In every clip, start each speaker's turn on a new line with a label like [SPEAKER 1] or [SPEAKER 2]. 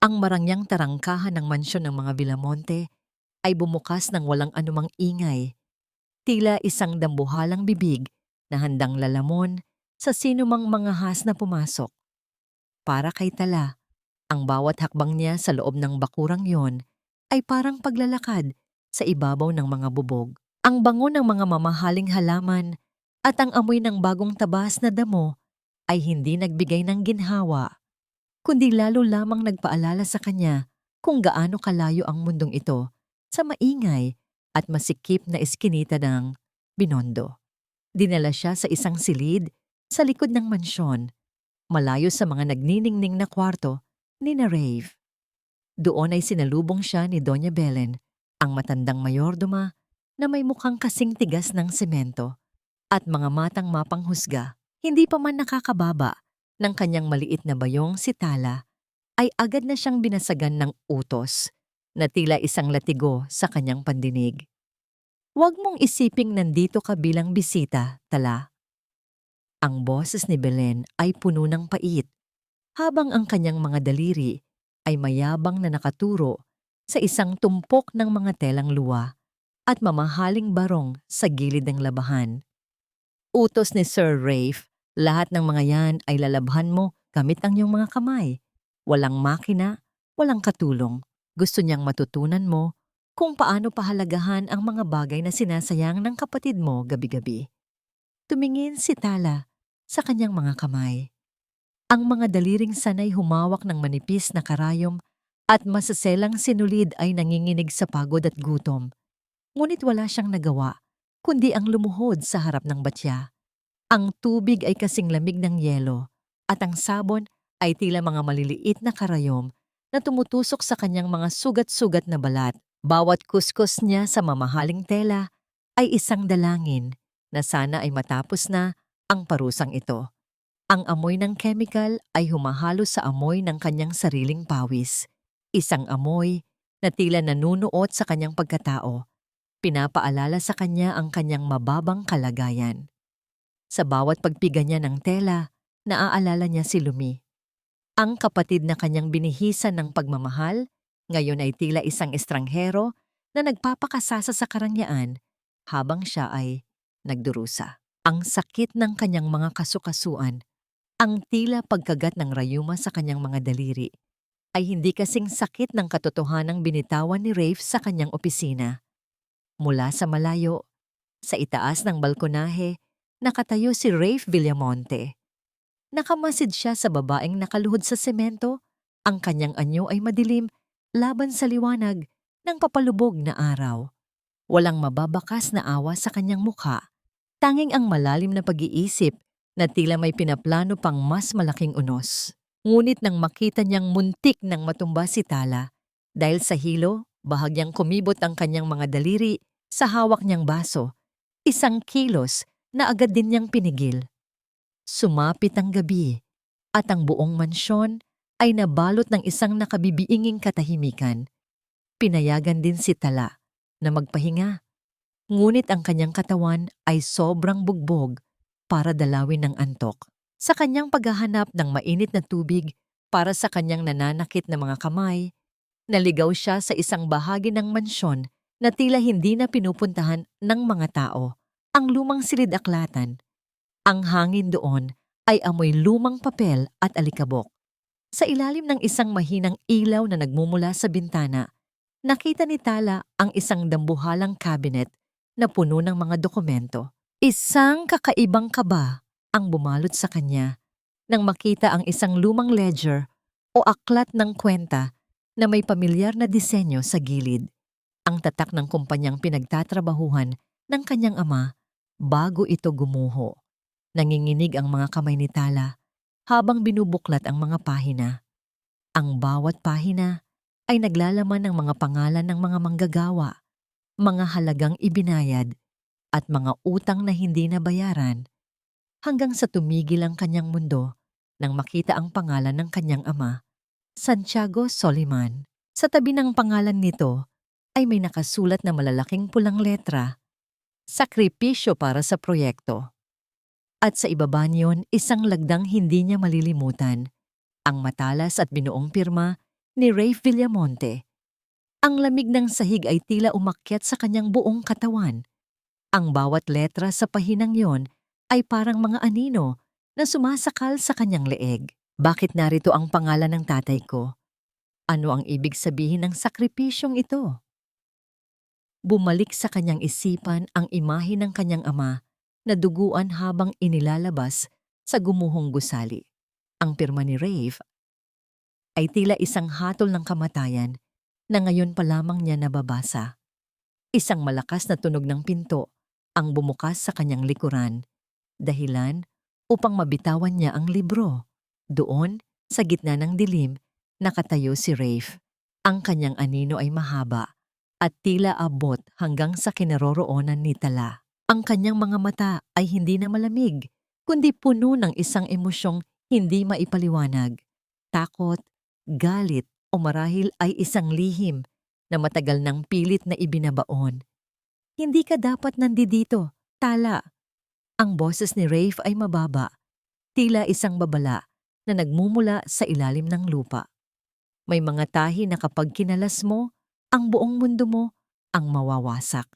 [SPEAKER 1] Ang marangyang tarangkahan ng mansyon ng mga Villamonte ay bumukas ng walang anumang ingay, tila isang dambuhalang bibig na handang lalamon sa sinumang mga has na pumasok. Para kay Tala, ang bawat hakbang niya sa loob ng bakurang yon ay parang paglalakad sa ibabaw ng mga bubog. Ang bango ng mga mamahaling halaman at ang amoy ng bagong tabas na damo ay hindi nagbigay ng ginhawa, kundi lalo lamang nagpaalala sa kanya kung gaano kalayo ang mundong ito sa maingay at masikip na eskinita ng Binondo. Dinala siya sa isang silid sa likod ng mansyon, malayo sa mga nagniningning na kwarto ni na Rave. Doon ay sinalubong siya ni Doña Belen, ang matandang mayordoma na may mukhang kasing tigas ng semento at mga matang mapanghusga. Hindi pa man nakakababa ng kanyang maliit na bayong si Tala, ay agad na siyang binasagan ng utos na tila isang latigo sa kanyang pandinig. "Huwag mong isiping nandito ka bilang bisita, Tala." Ang boses ni Belen ay puno ng pait, habang ang kanyang mga daliri ay mayabang na nakaturo sa isang tumpok ng mga telang luwa at mamahaling barong sa gilid ng labahan. "Utos ni Sir Rafe, lahat ng mga yan ay lalabhan mo gamit ang iyong mga kamay. Walang makina, walang katulong. Gusto niyang matutunan mo kung paano pahalagahan ang mga bagay na sinasayang ng kapatid mo gabi-gabi." Tumingin si Tala sa kanyang mga kamay. Ang mga daliring sanay humawak ng manipis na karayom at masaselang sinulid ay nanginginig sa pagod at gutom. Ngunit wala siyang nagawa, kundi ang lumuhod sa harap ng batya. Ang tubig ay kasing lamig ng yelo, at ang sabon ay tila mga maliliit na karayom na tumutusok sa kanyang mga sugat-sugat na balat. Bawat kuskus niya sa mamahaling tela ay isang dalangin na sana ay matapos na ang parusang ito. Ang amoy ng chemical ay humahalo sa amoy ng kanyang sariling pawis. Isang amoy na tila nanunuot sa kanyang pagkatao. Pinapaalala sa kanya ang kanyang mababang kalagayan. Sa bawat pagpiga niya ng tela, naaalala niya si Lumi. Ang kapatid na kanyang binihisan ng pagmamahal, ngayon ay tila isang estranghero na nagpapakasasa sa karangyaan habang siya ay nagdurusa. Ang sakit ng kanyang mga kasukasuan, ang tila pagkagat ng rayuma sa kanyang mga daliri, ay hindi kasing sakit ng katotohanang binitawan ni Rafe sa kanyang opisina. Mula sa malayo, sa itaas ng balkonahe, nakatayo si Rafe Villamonte. Nakamasid siya sa babaeng nakaluhod sa semento, ang kanyang anyo ay madilim laban sa liwanag ng papalubog na araw. Walang mababakas na awa sa kanyang mukha, tanging ang malalim na pag-iisip na tila may pinaplano pang mas malaking unos. Ngunit nang makita niyang muntik nang matumba si Tala, dahil sa hilo, bahagyang kumibot ang kanyang mga daliri sa hawak niyang baso, isang kilos na agad din niyang pinigil. Sumapit ang gabi, at ang buong mansyon ay nabalot ng isang nakabibiinging katahimikan. Pinayagan din si Tala na magpahinga, ngunit ang kanyang katawan ay sobrang bugbog para dalawin ng antok. Sa kanyang paghahanap ng mainit na tubig para sa kanyang nananakit na mga kamay, naligaw siya sa isang bahagi ng mansyon na tila hindi na pinupuntahan ng mga tao, ang lumang silid-aklatan. Ang hangin doon ay amoy lumang papel at alikabok. Sa ilalim ng isang mahinang ilaw na nagmumula sa bintana, nakita ni Tala ang isang dambuhalang cabinet na puno ng mga dokumento. Isang kakaibang kaba ang bumalot sa kanya nang makita ang isang lumang ledger o aklat ng kwenta na may pamilyar na disenyo sa gilid. Ang tatak ng kumpanyang pinagtatrabahuhan ng kanyang ama bago ito gumuho. Nanginginig ang mga kamay ni Tala habang binubuklat ang mga pahina. Ang bawat pahina ay naglalaman ng mga pangalan ng mga manggagawa, mga halagang ibinayad, at mga utang na hindi nabayaran, hanggang sa tumigil ang kanyang mundo nang makita ang pangalan ng kanyang ama, Santiago Soliman. Sa tabi ng pangalan nito ay may nakasulat na malalaking pulang letra, "Sakripisyo para sa proyekto." At sa ibaba niyon, isang lagdang hindi niya malilimutan, ang matalas at binuong pirma ni Rafe Villamonte. Ang lamig ng sahig ay tila umakyat sa kanyang buong katawan. Ang bawat letra sa pahinang yon ay parang mga anino na sumasakal sa kanyang leeg. Bakit narito ang pangalan ng tatay ko? Ano ang ibig sabihin ng sakripisyong ito? Bumalik sa kanyang isipan ang imahe ng kanyang ama na duguan habang inilalabas sa gumuhong gusali. Ang pirma ni Rafe ay tila isang hatol ng kamatayan na ngayon pa lamang niya nababasa. Isang malakas na tunog ng pinto ang bumukas sa kanyang likuran, dahilan upang mabitawan niya ang libro. Doon, sa gitna ng dilim, nakatayo si Rafe. Ang kanyang anino ay mahaba at tila abot hanggang sa kinaroroonan ni Tala. Ang kanyang mga mata ay hindi na malamig, kundi puno ng isang emosyong hindi maipaliwanag. Takot, galit o marahil ay isang lihim na matagal nang pilit na ibinabaon. Hindi ka dapat nandito, Tala. Ang boses ni Rafe ay mababa, tila isang babala na nagmumula sa ilalim ng lupa. May mga tahi na kapag kinalas mo, ang buong mundo mo ang mawawasak.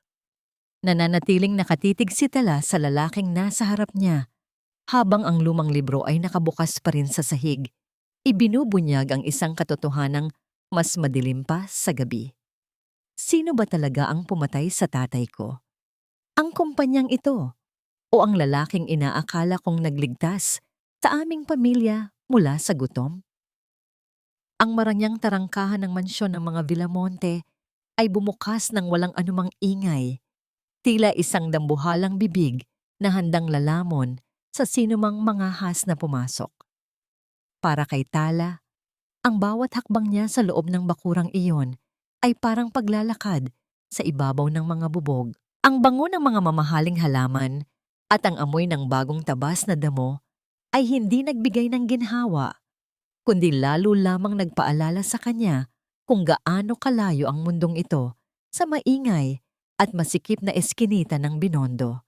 [SPEAKER 1] Nananatiling nakatitig si Tala sa lalaking nasa harap niya, habang ang lumang libro ay nakabukas pa rin sa sahig. Ibinubunyag ang isang katotohanang mas madilim pa sa gabi. Sino ba talaga ang pumatay sa tatay ko? Ang kumpanyang ito o ang lalaking inaakala kong nagligtas sa aming pamilya mula sa gutom? Ang marangyang tarangkahan ng mansyon ng mga Villamonte ay bumukas ng walang anumang ingay, tila isang dambuhalang bibig na handang lalamon sa sinumang mangahas na pumasok. Para kay Tala, ang bawat hakbang niya sa loob ng bakurang iyon ay parang paglalakad sa ibabaw ng mga bubog. Ang bango ng mga mamahaling halaman at ang amoy ng bagong tabas na damo ay hindi nagbigay ng ginhawa, kundi lalo lamang nagpaalala sa kanya kung gaano kalayo ang mundong ito sa maingay at masikip na eskinita ng Binondo.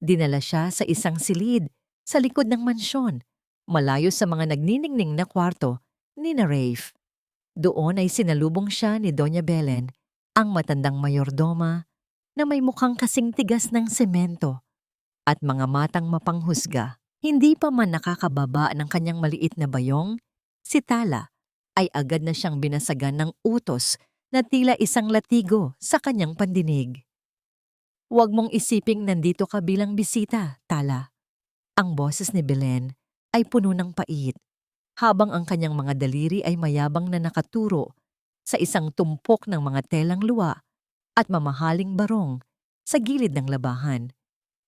[SPEAKER 1] Dinala siya sa isang silid sa likod ng mansyon, malayo sa mga nagniningning na kwarto ni na Rafe. Doon ay sinalubong siya ni Doña Belen, ang matandang mayordoma na may mukhang kasing tigas ng semento at mga matang mapanghusga. Hindi pa man nakakababa ng kanyang maliit na bayong, si Tala ay agad na siyang binasagan ng utos na tila isang latigo sa kanyang pandinig. "Huwag mong isiping nandito ka bilang bisita, Tala." Ang boses ni Belen ay puno ng pait, habang ang kanyang mga daliri ay mayabang na nakaturo sa isang tumpok ng mga telang luwa at mamahaling barong sa gilid ng labahan.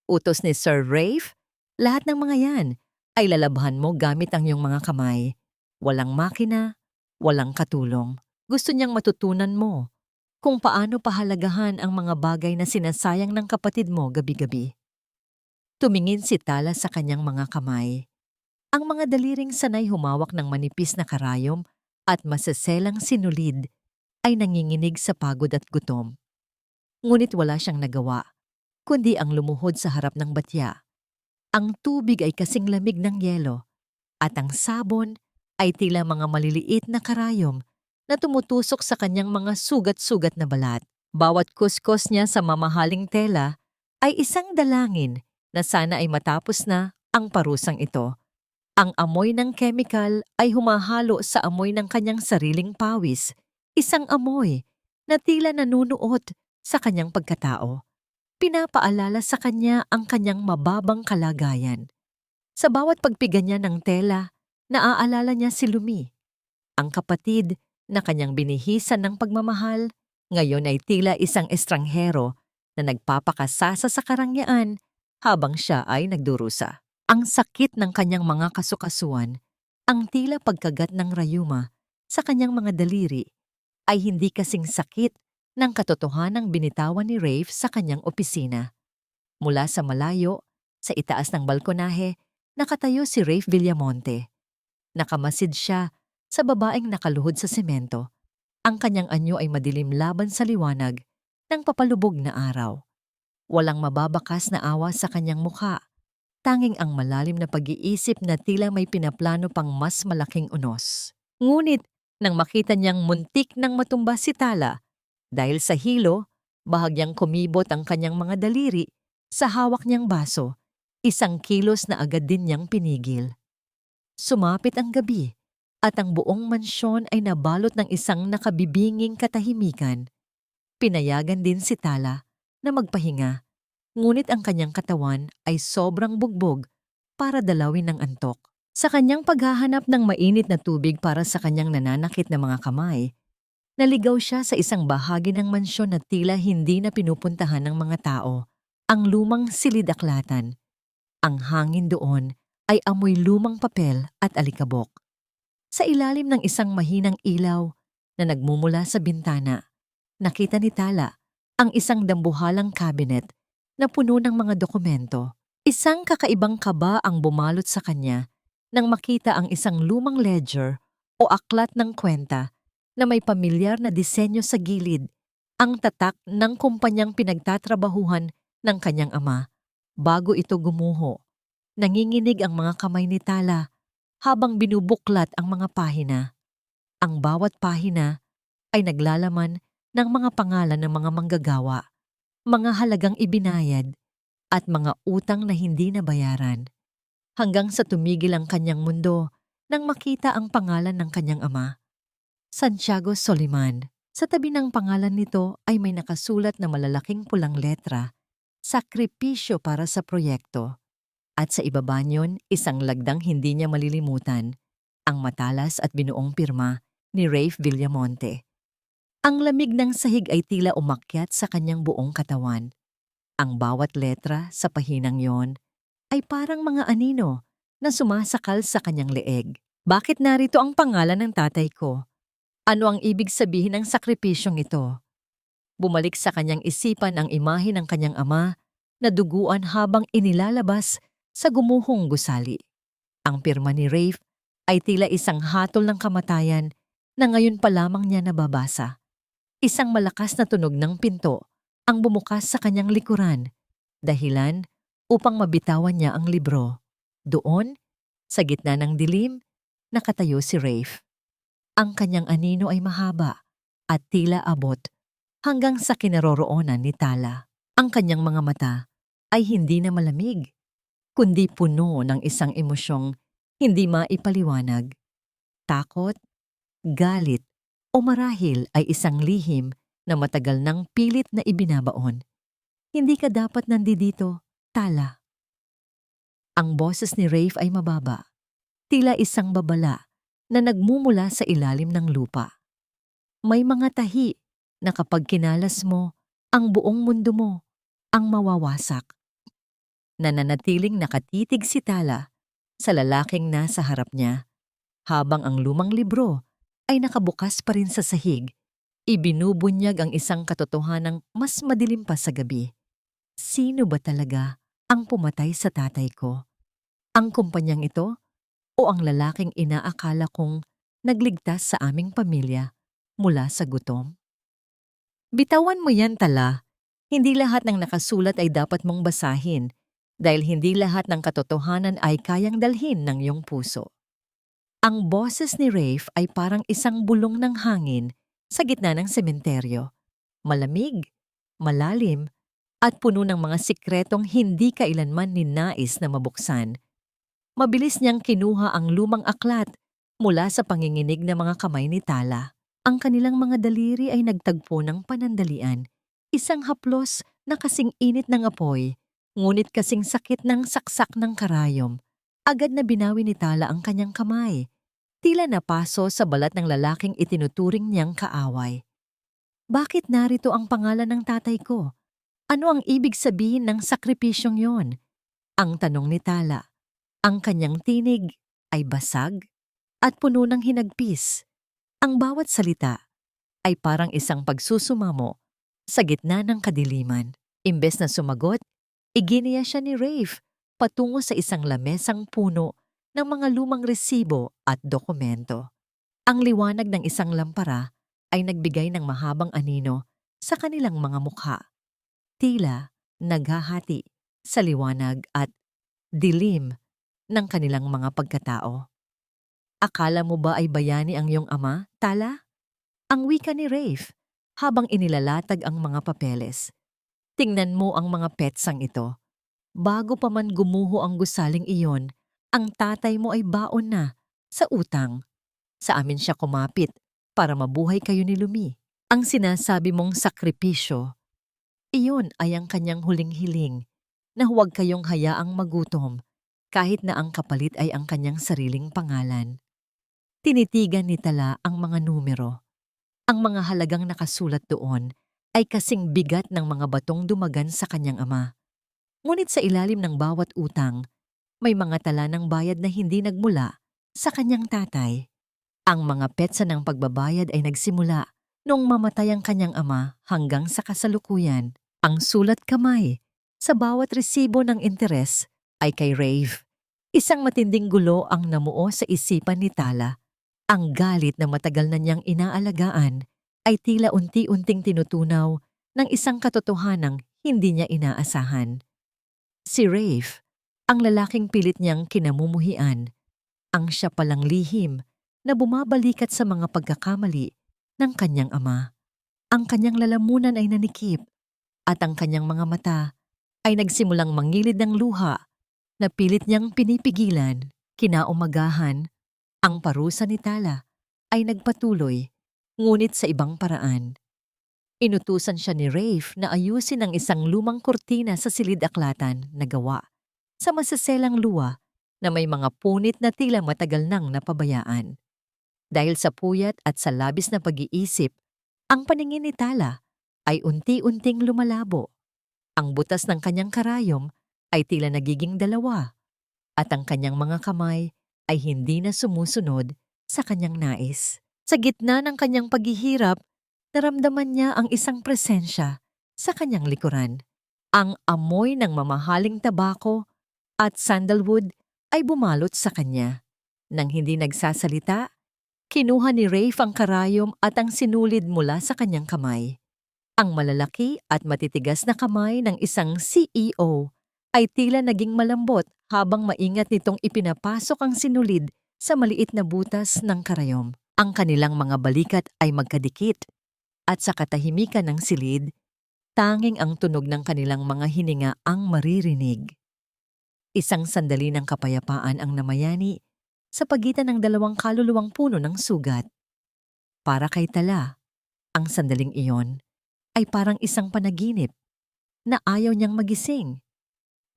[SPEAKER 1] "Utos ni Sir Rafe, lahat ng mga yan ay lalabhan mo gamit ang iyong mga kamay. Walang makina, walang katulong. Gusto niyang matutunan mo kung paano pahalagahan ang mga bagay na sinasayang ng kapatid mo gabi-gabi." Tumingin si Tala sa kanyang mga kamay. Ang mga daliring sanay humawak ng manipis na karayom at masaselang sinulid ay nanginginig sa pagod at gutom. Ngunit wala siyang nagawa, kundi ang lumuhod sa harap ng batya. Ang tubig ay kasing lamig ng yelo, at ang sabon ay tila mga maliliit na karayom na tumutusok sa kanyang mga sugat-sugat na balat. Bawat kuskos niya sa mamahaling tela ay isang dalangin na sana ay matapos na ang parusang ito. Ang amoy ng kemikal ay humahalo sa amoy ng kanyang sariling pawis, isang amoy na tila nanunuot sa kanyang pagkatao. Pinapaalala sa kanya ang kanyang mababang kalagayan. Sa bawat pagpiga niya ng tela, naaalala niya si Lumi, ang kapatid na kanyang binihisan ng pagmamahal, ngayon ay tila isang estranghero na nagpapakasasa sa karangyaan habang siya ay nagdurusa. Ang sakit ng kanyang mga kasukasuan, ang tila pagkagat ng rayuma sa kanyang mga daliri, ay hindi kasing sakit ng katotohanang binitawan ni Rafe sa kanyang opisina. Mula sa malayo, sa itaas ng balkonahe, nakatayo si Rafe Villamonte. Nakamasid siya sa babaeng nakaluhod sa semento. Ang kanyang anyo ay madilim laban sa liwanag ng papalubog na araw. Walang mababakas na awa sa kanyang mukha, tanging ang malalim na pag-iisip na tila may pinaplano pang mas malaking unos. Ngunit Nang makita niyang muntik nang matumba si Tala dahil sa hilo, bahagyang kumibot ang kanyang mga daliri sa hawak niyang baso, isang kilos na agad din niyang pinigil. Sumapit ang gabi at ang buong mansyon ay nabalot ng isang nakabibinging katahimikan. Pinayagan din si Tala na magpahinga, ngunit ang kanyang katawan ay sobrang bugbog para dalawin ng antok. Sa kanyang paghahanap ng mainit na tubig para sa kanyang nananakit na mga kamay, naligaw siya sa isang bahagi ng mansyon na tila hindi na pinupuntahan ng mga tao, ang lumang silid-aklatan. Ang hangin doon ay amoy lumang papel at alikabok. Sa ilalim ng isang mahinang ilaw na nagmumula sa bintana, nakita ni Tala ang isang dambuhalang cabinet na puno ng mga dokumento. Isang kakaibang kaba ang bumalot sa kanya nang makita ang isang lumang ledger o aklat ng kwenta na may pamilyar na disenyo sa gilid, ang tatak ng kumpanyang pinagtatrabahuhan ng kanyang ama bago ito gumuho. Nanginginig ang mga kamay ni Tala habang binubuklat ang mga pahina. Ang bawat pahina ay naglalaman ng mga pangalan ng mga manggagawa, mga halagang ibinayad, at mga utang na hindi nabayaran. Hanggang sa tumigil ang kanyang mundo nang makita ang pangalan ng kanyang ama, Santiago Soliman. Sa tabi ng pangalan nito ay may nakasulat na malalaking pulang letra, sakripisyo para sa proyekto. At sa ibaba niyon, isang lagdang hindi niya malilimutan, ang matalas at binuong pirma ni Rafe Villamonte. Ang lamig ng sahig ay tila umakyat sa kanyang buong katawan. Ang bawat letra sa pahinang yon ay parang mga anino na sumasakal sa kanyang leeg. Bakit narito ang pangalan ng tatay ko? Ano ang ibig sabihin ng sakripisyong ito? Bumalik sa kanyang isipan ang imahe ng kanyang ama na duguan habang inilalabas sa gumuhong gusali. Ang pirma ni Rafe ay tila isang hatol ng kamatayan na ngayon pa lamang niya nababasa. Isang malakas na tunog ng pinto ang bumukas sa kanyang likuran, dahilan upang mabitawan niya ang libro. Doon, sa gitna ng dilim, nakatayo si Rafe. Ang kanyang anino ay mahaba at tila abot hanggang sa kinaroroonan ni Tala. Ang kanyang mga mata ay hindi na malamig, kundi puno ng isang emosyong hindi maipaliwanag. Takot, galit, o marahil ay isang lihim na matagal nang pilit na ibinabaon. Hindi ka dapat nandito, Tala. Ang boses ni Rafe ay mababa, tila isang babala na nagmumula sa ilalim ng lupa. May mga tahi na kapag kinalas mo, ang buong mundo mo ang mawawasak. Nananatiling nakatitig si Tala sa lalaking nasa harap niya, habang ang lumang libro ay nakabukas pa rin sa sahig. Ibinubunyag ang isang katotohanang mas madilim pa sa gabi. Sino ba talaga ang pumatay sa tatay ko? Ang kumpanyang ito o ang lalaking inaakala kong nagligtas sa aming pamilya mula sa gutom? Bitawan mo yan, Tala. Hindi lahat ng nakasulat ay dapat mong basahin dahil hindi lahat ng katotohanan ay kayang dalhin ng iyong puso. Ang boses ni Rafe ay parang isang bulong ng hangin sa gitna ng sementeryo. Malamig, malalim, at puno ng mga sikretong hindi kailanman ninais na mabuksan. Mabilis niyang kinuha ang lumang aklat mula sa panginginig ng mga kamay ni Tala. Ang kanilang mga daliri ay nagtagpo ng panandalian, isang haplos na kasing init ng apoy, ngunit kasing sakit ng saksak ng karayom. Agad na binawi ni Tala ang kanyang kamay, tila napaso sa balat ng lalaking itinuturing niyang kaaway. Bakit narito ang pangalan ng tatay ko? Ano ang ibig sabihin ng sakripisyong yon? Ang tanong ni Tala. Ang kanyang tinig ay basag at puno ng hinagpis. Ang bawat salita ay parang isang pagsusumamo sa gitna ng kadiliman. Imbes na sumagot, iginiya siya ni Rafe patungo sa isang lamesang puno ng mga lumang resibo at dokumento. Ang liwanag ng isang lampara ay nagbigay ng mahabang anino sa kanilang mga mukha. Tila naghahati sa liwanag at dilim ng kanilang mga pagkatao. Akala mo ba ay bayani ang iyong ama, Tala? Ang wika ni Rafe, habang inilalatag ang mga papeles. Tingnan mo ang mga petsang ito. Bago pa man gumuho ang gusaling iyon, ang tatay mo ay baon na sa utang. Sa amin siya kumapit para mabuhay kayo ni Lumi. Ang sinasabi mong sakripisyo, iyon ay ang kanyang huling hiling na huwag kayong hayaang magutom kahit na ang kapalit ay ang kanyang sariling pangalan. Tinitigan ni Tala ang mga numero. Ang mga halagang nakasulat doon ay kasing bigat ng mga batong dumagan sa kanyang ama. Ngunit sa ilalim ng bawat utang, may mga tala ng bayad na hindi nagmula sa kanyang tatay. Ang mga petsa ng pagbabayad ay nagsimula noong mamatay ang kanyang ama hanggang sa kasalukuyan. Ang sulat kamay sa bawat resibo ng interes ay kay Rave. Isang matinding gulo ang namuo sa isipan ni Tala. Ang galit na matagal na niyang inaalagaan ay tila unti-unting tinutunaw ng isang katotohanang hindi niya inaasahan. Si Rafe, ang lalaking pilit niyang kinamumuhian, ang siya palang lihim na bumabalikat sa mga pagkakamali ng kanyang ama. Ang kanyang lalamunan ay nanikip at ang kanyang mga mata ay nagsimulang mangilid ng luha na pilit niyang pinipigilan. Kinaumagahan, ang parusa ni Tala ay nagpatuloy, ngunit sa ibang paraan. Inutusan siya ni Rafe na ayusin ang isang lumang kurtina sa silid-aklatan na gawa sa masaselang luwa na may mga punit na tila matagal nang napabayaan. Dahil sa puyat at sa labis na pag-iisip, ang paningin ni Tala ay unti-unting lumalabo. Ang butas ng kanyang karayom ay tila nagiging dalawa at ang kanyang mga kamay ay hindi na sumusunod sa kanyang nais. Sa gitna ng kanyang paghihirap, naramdaman niya ang isang presensya sa kanyang likuran. Ang amoy ng mamahaling tabako at sandalwood ay bumalot sa kanya. Nang hindi nagsasalita, kinuha ni Rafe ang karayom at ang sinulid mula sa kanyang kamay. Ang malalaki at matitigas na kamay ng isang CEO ay tila naging malambot habang maingat nitong ipinapasok ang sinulid sa maliit na butas ng karayom. Ang kanilang mga balikat ay magkadikit at sa katahimikan ng silid, tanging ang tunog ng kanilang mga hininga ang maririnig. Isang sandali ng kapayapaan ang namayani sa pagitan ng dalawang kaluluwang puno ng sugat. Para kay Tala, ang sandaling iyon ay parang isang panaginip na ayaw niyang magising.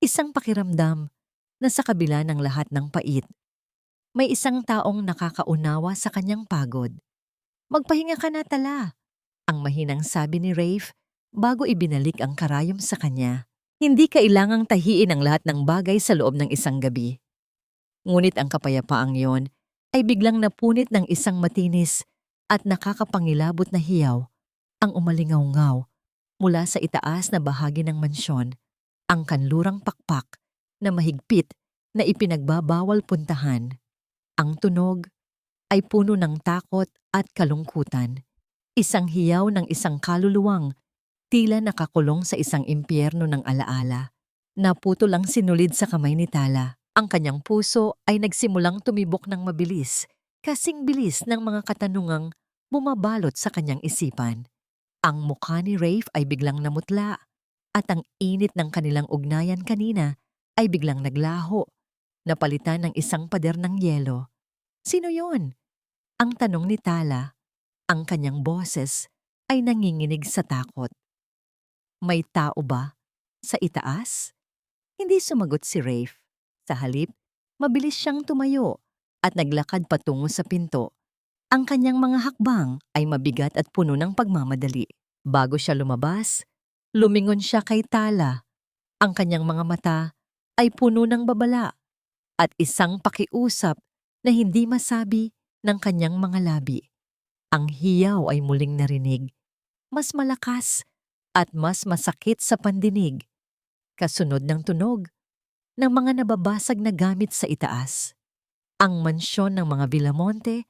[SPEAKER 1] Isang pakiramdam na sa kabila ng lahat ng pait, may isang taong nakakaunawa sa kanyang pagod. Magpahinga ka na, Tala, ang mahinang sabi ni Rafe bago ibinalik ang karayom sa kanya. Hindi kailangang tahiin ang lahat ng bagay sa loob ng isang gabi. Ngunit ang kapayapaang yon ay biglang napunit ng isang matinis at nakakapangilabot na hiyaw ang umalingaw-ngaw mula sa itaas na bahagi ng mansyon, ang kanlurang pakpak na mahigpit na ipinagbabawal puntahan. Ang tunog ay puno ng takot at kalungkutan. Isang hiyaw ng isang kaluluwang tila nakakulong sa isang impyerno ng alaala. Naputol ang sinulid sa kamay ni Tala. Ang kanyang puso ay nagsimulang tumibok ng mabilis, kasing bilis ng mga katanungang bumabalot sa kanyang isipan. Ang mukha ni Rafe ay biglang namutla at ang init ng kanilang ugnayan kanina ay biglang naglaho, napalitan ng isang pader ng yelo. Sino yon? Ang tanong ni Tala. Ang kanyang boses ay nanginginig sa takot. May tao ba sa itaas? Hindi sumagot si Rafe. Sa halip, mabilis siyang tumayo at naglakad patungo sa pinto. Ang kanyang mga hakbang ay mabigat at puno ng pagmamadali. Bago siya lumabas, lumingon siya kay Tala. Ang kanyang mga mata ay puno ng babala at isang pakiusap na hindi masabi ng kanyang mga labi. Ang hiyaw ay muling narinig, mas malakas at mas masakit sa pandinig, kasunod ng tunog ng mga nababasag na gamit sa itaas. Ang mansyon ng mga Villamonte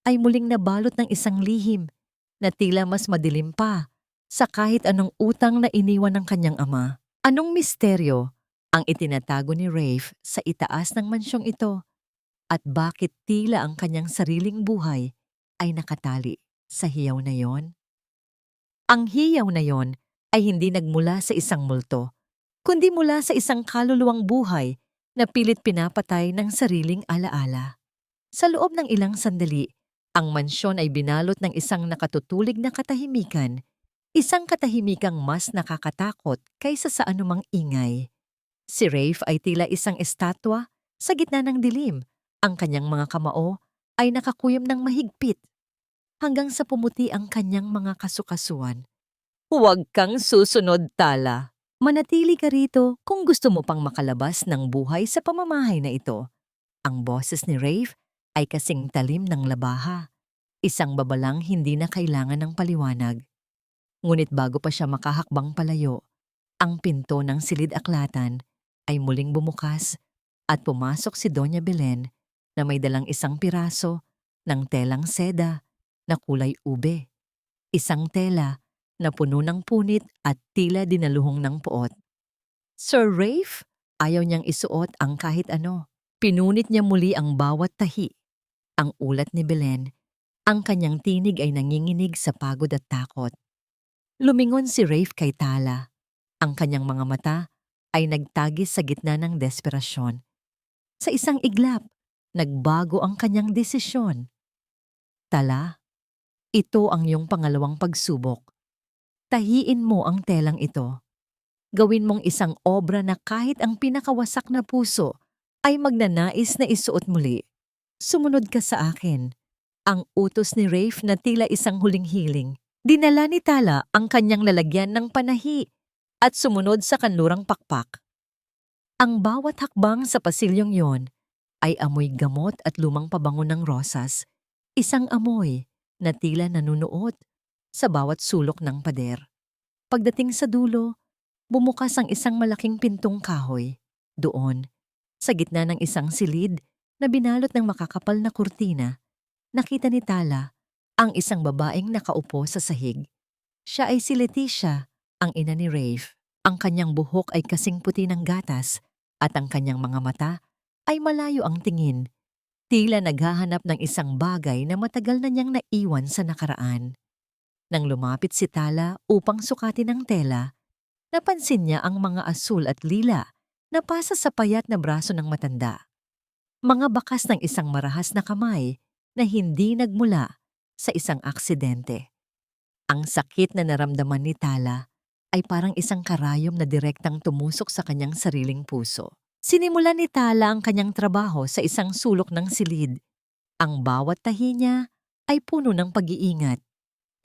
[SPEAKER 1] ay muling nabalot ng isang lihim na tila mas madilim pa sa kahit anong utang na iniwan ng kanyang ama. Anong misteryo ang itinatago ni Rafe sa itaas ng mansyong ito? at bakit tila ang kanyang sariling buhay ay nakatali sa hiyaw na yon. Ang hiyaw na yon ay hindi nagmula sa isang multo, kundi mula sa isang kaluluwang buhay na pilit pinapatay ng sariling alaala. Sa loob ng ilang sandali, ang mansyon ay binalot ng isang nakatutulig na katahimikan, isang katahimikang mas nakakatakot kaysa sa anumang ingay. Si Rafe ay tila isang estatwa sa gitna ng dilim. Ang kanyang mga kamao ay nakakuyom ng mahigpit hanggang sa pumuti ang kanyang mga kasukasuan. Huwag kang susunod, Tala. Manatili ka rito kung gusto mo pang makalabas ng buhay sa pamamahay na ito. Ang boses ni Rafe ay kasing talim ng labaha, isang babalang hindi na kailangan ng paliwanag. Ngunit bago pa siya makahakbang palayo, ang pinto ng silid-aklatan ay muling bumukas at pumasok si Doña Belen na may dalang isang piraso ng telang seda na kulay ube. Isang tela na puno ng punit at tila dinaluhong ng puot. Sir Rafe, ayaw niyang isuot ang kahit ano. Pinunit niya muli ang bawat tahi. Ang ulat ni Belen, ang kanyang tinig ay nanginginig sa pagod at takot. Lumingon si Rafe kay Tala. Ang kanyang mga mata ay nagtagis sa gitna ng desperasyon. Sa isang iglap, nagbago ang kanyang desisyon. Tala, ito ang iyong pangalawang pagsubok. Tahiin mo ang telang ito. Gawin mong isang obra na kahit ang pinakawasak na puso ay magnanais na isuot muli. Sumunod ka sa akin. Ang utos ni Rafe na tila isang huling hiling. Dinala ni Tala ang kanyang lalagyan ng panahi at sumunod sa kanlurang pakpak. Ang bawat hakbang sa pasilyong yon ay amoy gamot at lumang pabango ng rosas, isang amoy na tila nanunuot sa bawat sulok ng pader. Pagdating sa dulo, bumukas ang isang malaking pintong kahoy. Doon, sa gitna ng isang silid na binalot ng makakapal na kurtina, nakita ni Tala ang isang babaeng nakaupo sa sahig. Siya ay si Leticia, ang ina ni Rafe. Ang kanyang buhok ay kasing puti ng gatas at ang kanyang mga mata ay malayo ang tingin. Tila naghahanap ng isang bagay na matagal na niyang naiwan sa nakaraan. Nang lumapit si Tala upang sukatin ang tela, napansin niya ang mga asul at lila na pasa sa payat na braso ng matanda. Mga bakas ng isang marahas na kamay na hindi nagmula sa isang aksidente. Ang sakit na naramdaman ni Tala ay parang isang karayom na direktang tumusok sa kanyang sariling puso. Sinimulan ni Tala ang kanyang trabaho sa isang sulok ng silid. Ang bawat tahi niya ay puno ng pag-iingat.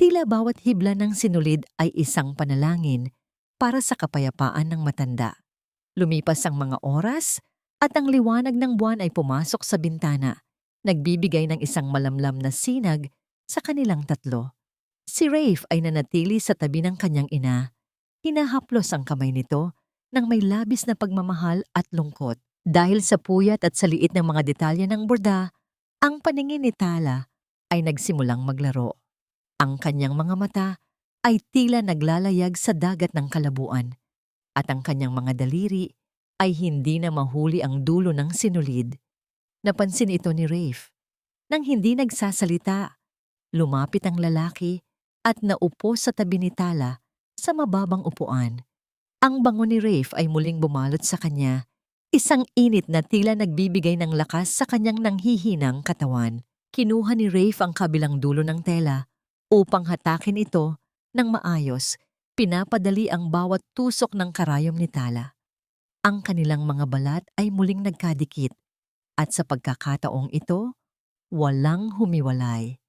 [SPEAKER 1] Tila bawat hibla ng sinulid ay isang panalangin para sa kapayapaan ng matanda. Lumipas ang mga oras at ang liwanag ng buwan ay pumasok sa bintana, nagbibigay ng isang malamlam na sinag sa kanilang tatlo. Si Rafe ay nanatili sa tabi ng kanyang ina. Hinahaplos ang kamay nito ng may labis na pagmamahal at lungkot. Dahil sa puyat at sa liit ng mga detalye ng borda, ang paningin ni Tala ay nagsimulang maglaro. Ang kanyang mga mata ay tila naglalayag sa dagat ng kalabuan at ang kanyang mga daliri ay hindi na mahuli ang dulo ng sinulid. Napansin ito ni Rafe. Nang hindi nagsasalita, lumapit ang lalaki at naupo sa tabi ni Tala sa mababang upuan. Ang bango ni Rafe ay muling bumalot sa kanya, isang init na tila nagbibigay ng lakas sa kanyang nanghihinang katawan. Kinuha ni Rafe ang kabilang dulo ng tela upang hatakin ito ng maayos, pinapadali ang bawat tusok ng karayom ni Tala. Ang kanilang mga balat ay muling nagkadikit at sa pagkakataong ito, walang humiwalay.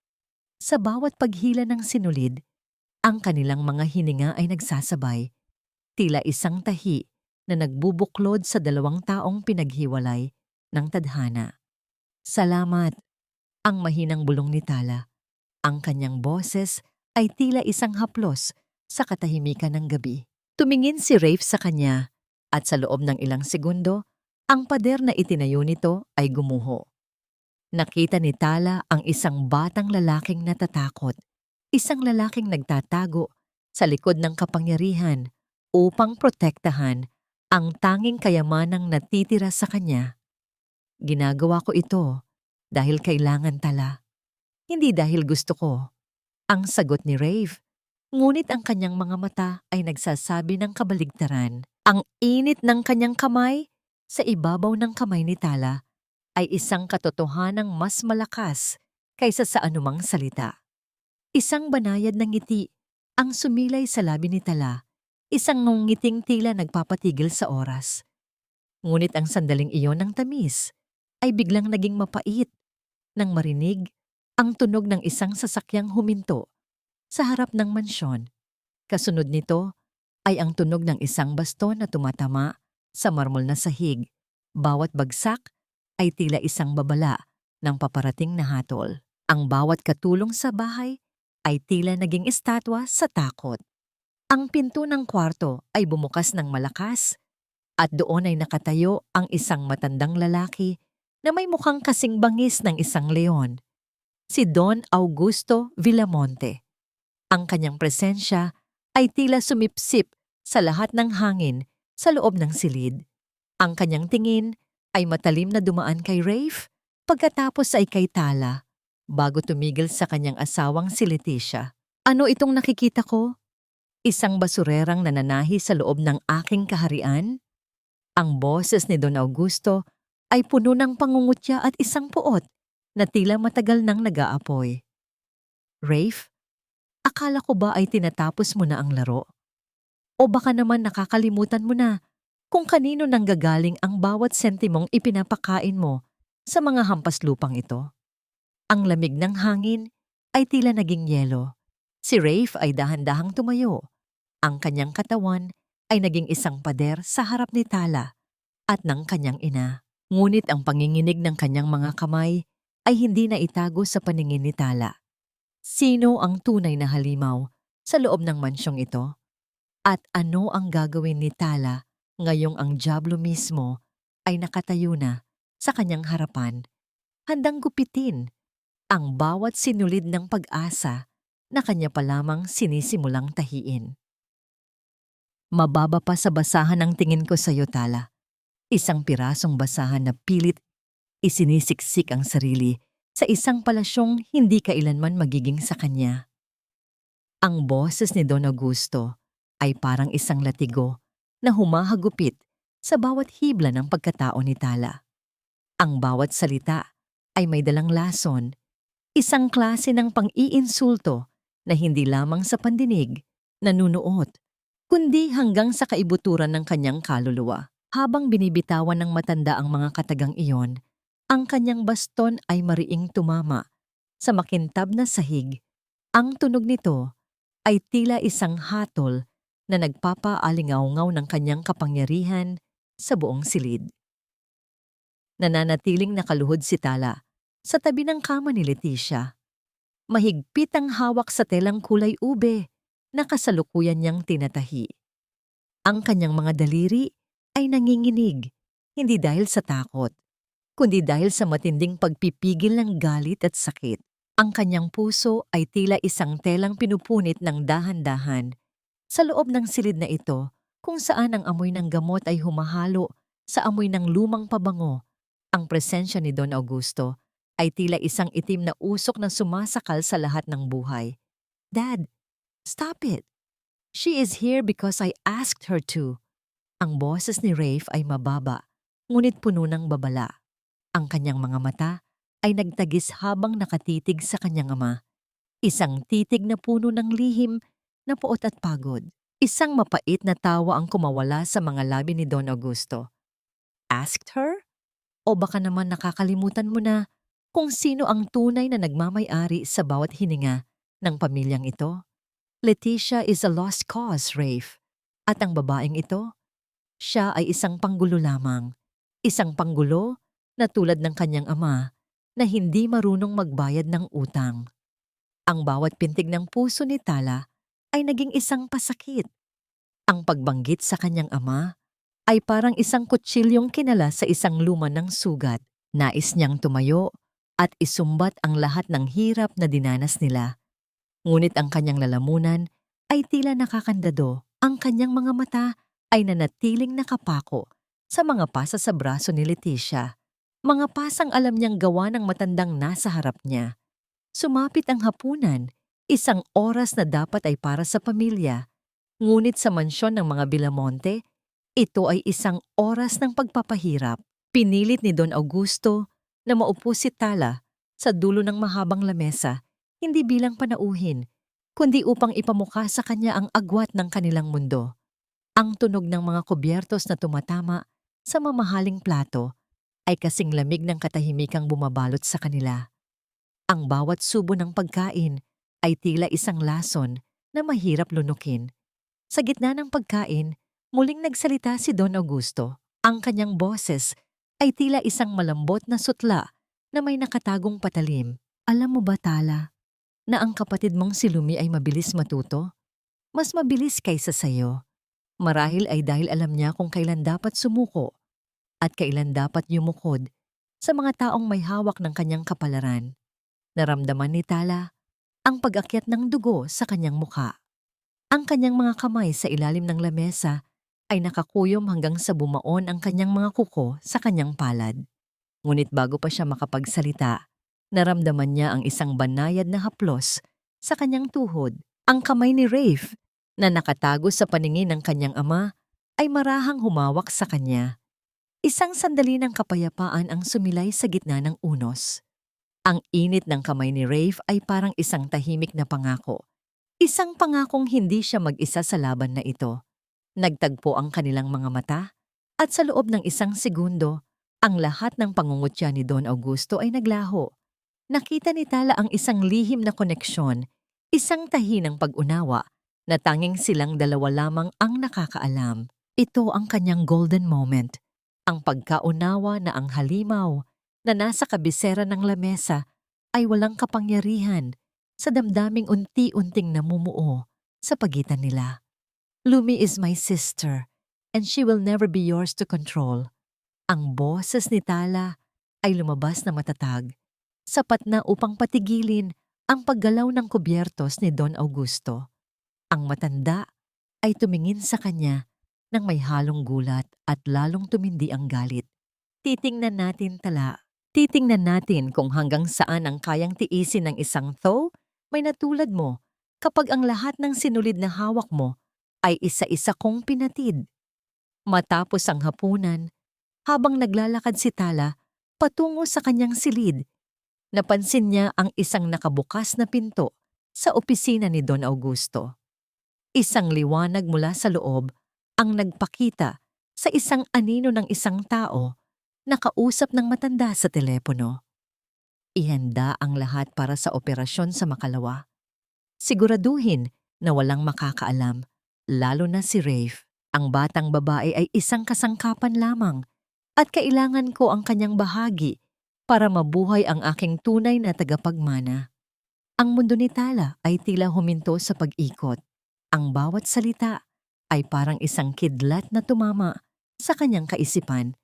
[SPEAKER 1] Sa bawat paghila ng sinulid, ang kanilang mga hininga ay nagsasabay, tila isang tahi na nagbubuklod sa dalawang taong pinaghiwalay ng tadhana. Salamat, ang mahinang bulong ni Tala. Ang kanyang boses ay tila isang haplos sa katahimikan ng gabi. Tumingin si Rafe sa kanya at sa loob ng ilang segundo, ang pader na itinayo nito ay gumuho. Nakita ni Tala ang isang batang lalaking natatakot, isang lalaking nagtatago sa likod ng kapangyarihan upang protektahan ang tanging kayamanang natitira sa kanya. Ginagawa ko ito dahil kailangan tala, hindi dahil gusto ko. Ang sagot ni Rave. Ngunit ang kanyang mga mata ay nagsasabi ng kabaligtaran. Ang init ng kanyang kamay sa ibabaw ng kamay ni Tala ay isang katotohanang mas malakas kaysa sa anumang salita. Isang banayad ng ngiti ang sumilay sa labi ni Tala, isang ngungiting tila nagpapatigil sa oras. Ngunit ang sandaling iyon ng tamis ay biglang naging mapait nang marinig ang tunog ng isang sasakyang huminto sa harap ng mansyon. Kasunod nito ay ang tunog ng isang baston na tumatama sa marmol na sahig. Bawat bagsak ay tila isang babala ng paparating na hatol. Ang bawat katulong sa bahay ay tila naging estatwa sa takot. Ang pinto ng kwarto ay bumukas ng malakas at doon ay nakatayo ang isang matandang lalaki na may mukhang kasing bangis ng isang leon. Si Don Augusto Villamonte. Ang kanyang presensya ay tila sumipsip sa lahat ng hangin sa loob ng silid. Ang kanyang tingin ay matalim na dumaan kay Rafe, pagkatapos ay kay Tala, bago tumigil sa kanyang asawang si Leticia. Ano itong nakikita ko? Isang basurerang nananahi sa loob ng aking kaharian? Ang boses ni Don Augusto ay puno ng pangungutya at isang puot na tila matagal nang nag-aapoy. Rafe, akala ko ba ay tinatapos mo na ang laro? O baka naman nakakalimutan mo na kung kanino nanggagaling ang bawat sentimong ipinapakain mo sa mga hampas lupang ito? Ang lamig ng hangin ay tila naging yelo. Si Rafe ay dahan-dahang tumayo. Ang kanyang katawan ay naging isang pader sa harap ni Tala at ng kanyang ina. Ngunit ang panginginig ng kanyang mga kamay ay hindi na itago sa paningin ni Tala. Sino ang tunay na halimaw sa loob ng mansyong ito? At ano ang gagawin ni Tala ngayong ang dyablo mismo ay nakatayo na sa kanyang harapan, handang gupitin ang bawat sinulid ng pag-asa na kanya pa lamang sinisimulang tahiin. Mababa pa sa basahan ang tingin ko sa iyo, Tala. Isang pirasong basahan na pilit isinisiksik ang sarili sa isang palasyong hindi kailanman magiging sa kanya. Ang boses ni Don Augusto ay parang isang latigo na humahagupit sa bawat hibla ng pagkatao ni Tala. Ang bawat salita ay may dalang lason, isang klase ng pang-iinsulto na hindi lamang sa pandinig, nanunuot, kundi hanggang sa kaibuturan ng kanyang kaluluwa. Habang binibitawan ng matanda ang mga katagang iyon, ang kanyang baston ay mariing tumama sa makintab na sahig. Ang tunog nito ay tila isang hatol na nagpapaalingaw-ngaw ng kanyang kapangyarihan sa buong silid. Nananatiling nakaluhod si Tala sa tabi ng kama ni Leticia. Mahigpit ang hawak sa telang kulay ube na kasalukuyan niyang tinatahi. Ang kanyang mga daliri ay nanginginig, hindi dahil sa takot, kundi dahil sa matinding pagpipigil ng galit at sakit. Ang kanyang puso ay tila isang telang pinupunit ng dahan-dahan sa loob ng silid na ito, kung saan ang amoy ng gamot ay humahalo sa amoy ng lumang pabango. Ang presensya ni Don Augusto ay tila isang itim na usok na sumasakal sa lahat ng buhay. Dad, stop it. She is here because I asked her to. Ang boses ni Rafe ay mababa, ngunit puno ng babala. Ang kanyang mga mata ay nagtagis habang nakatitig sa kanyang ama. Isang titig na puno ng lihim na puot at pagod. Isang mapait na tawa ang kumawala sa mga labi ni Don Augusto. Asked her? O baka naman nakakalimutan mo na kung sino ang tunay na nagmamay-ari sa bawat hininga ng pamilyang ito? Leticia is a lost cause, Rafe. At ang babaeng ito, siya ay isang panggulo lamang. Isang panggulo na tulad ng kanyang ama na hindi marunong magbayad ng utang. Ang bawat pintig ng puso ni Tala ay naging isang pasakit. Ang pagbanggit sa kanyang ama ay parang isang kutsilyong kinala sa isang luma ng sugat. Nais niyang tumayo at isumbat ang lahat ng hirap na dinanas nila. Ngunit ang kanyang lalamunan ay tila nakakandado. Ang kanyang mga mata ay nanatiling nakapako sa mga pasa sa braso ni Leticia. Mga pasang alam niyang gawa ng matandang nasa harap niya. Sumapit ang hapunan, isang oras na dapat ay para sa pamilya. Ngunit sa mansyon ng mga Villamonte, ito ay isang oras ng pagpapahirap. Pinilit ni Don Augusto na maupo si Tala sa dulo ng mahabang lamesa, hindi bilang panauhin, kundi upang ipamukha sa kanya ang agwat ng kanilang mundo. Ang tunog ng mga kubyertos na tumatama sa mamahaling plato ay kasing lamig ng katahimikang bumabalot sa kanila. Ang bawat subo ng pagkain ay tila isang lason na mahirap lunukin. Sa gitna ng pagkain, muling nagsalita si Don Augusto. Ang kanyang boses ay tila isang malambot na sutla na may nakatagong patalim. Alam mo ba, Tala, na ang kapatid mong si Lumi ay mabilis matuto? Mas mabilis kaysa sayo. Marahil ay dahil alam niya kung kailan dapat sumuko at kailan dapat yumukod sa mga taong may hawak ng kanyang kapalaran. Naramdaman ni Tala ang pag-akyat ng dugo sa kanyang mukha. Ang kanyang mga kamay sa ilalim ng lamesa ay nakakuyom hanggang sa bumaon ang kanyang mga kuko sa kanyang palad. Ngunit bago pa siya makapagsalita, naramdaman niya ang isang banayad na haplos sa kanyang tuhod. Ang kamay ni Rafe, na nakatago sa paningin ng kanyang ama, ay marahang humawak sa kanya. Isang sandali ng kapayapaan ang sumilay sa gitna ng unos. Ang init ng kamay ni Rafe ay parang isang tahimik na pangako. Isang pangakong hindi siya mag-isa sa laban na ito. Nagtagpo ang kanilang mga mata at sa loob ng isang segundo, ang lahat ng pangungutya ni Don Augusto ay naglaho. Nakita ni Tala ang isang lihim na koneksyon, isang tahi ng pag-unawa na tanging silang dalawa lamang ang nakakaalam. Ito ang kanyang golden moment, ang pagkaunawa na ang halimaw na nasa kabisera ng lamesa ay walang kapangyarihan sa damdaming unti-unting namumuo sa pagitan nila. Lumi is my sister, and she will never be yours to control. Ang boses ni Tala ay lumabas na matatag, sapat na upang patigilin ang paggalaw ng kubyertos ni Don Augusto. Ang matanda ay tumingin sa kanya nang may halong gulat at lalong tumindi ang galit. Titingnan natin, Tala. Titingnan natin kung hanggang saan ang kayang tiisin ng isang thaw may natulad mo kapag ang lahat ng sinulid na hawak mo ay isa-isa kong pinatid. Matapos ang hapunan, habang naglalakad si Tala patungo sa kanyang silid, napansin niya ang isang nakabukas na pinto sa opisina ni Don Augusto. Isang liwanag mula sa loob ang nagpakita sa isang anino ng isang tao na kausap ng matanda sa telepono. Ihanda ang lahat para sa operasyon sa makalawa. Siguraduhin na walang makakaalam, lalo na si Rafe. Ang batang babae ay isang kasangkapan lamang at kailangan ko ang kanyang bahagi para mabuhay ang aking tunay na tagapagmana. Ang mundo ni Tala ay tila huminto sa pag-ikot. Ang bawat salita ay parang isang kidlat na tumama sa kanyang kaisipan.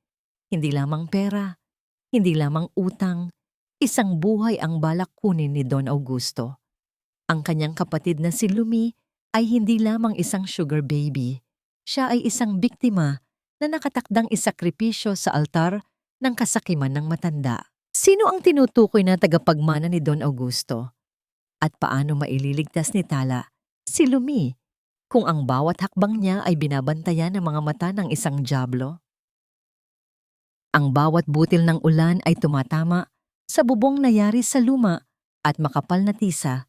[SPEAKER 1] Hindi lamang pera, hindi lamang utang, isang buhay ang balak kunin ni Don Augusto. Ang kanyang kapatid na si Lumi ay hindi lamang isang sugar baby. Siya ay isang biktima na nakatakdang isakripisyo sa altar ng kasakiman ng matanda. Sino ang tinutukoy na tagapagmana ni Don Augusto? At paano maililigtas ni Tala si Lumi kung ang bawat hakbang niya ay binabantayan ng mga mata ng isang dyablo? Ang bawat butil ng ulan ay tumatama sa bubong na yari sa luma at makapal na tisa,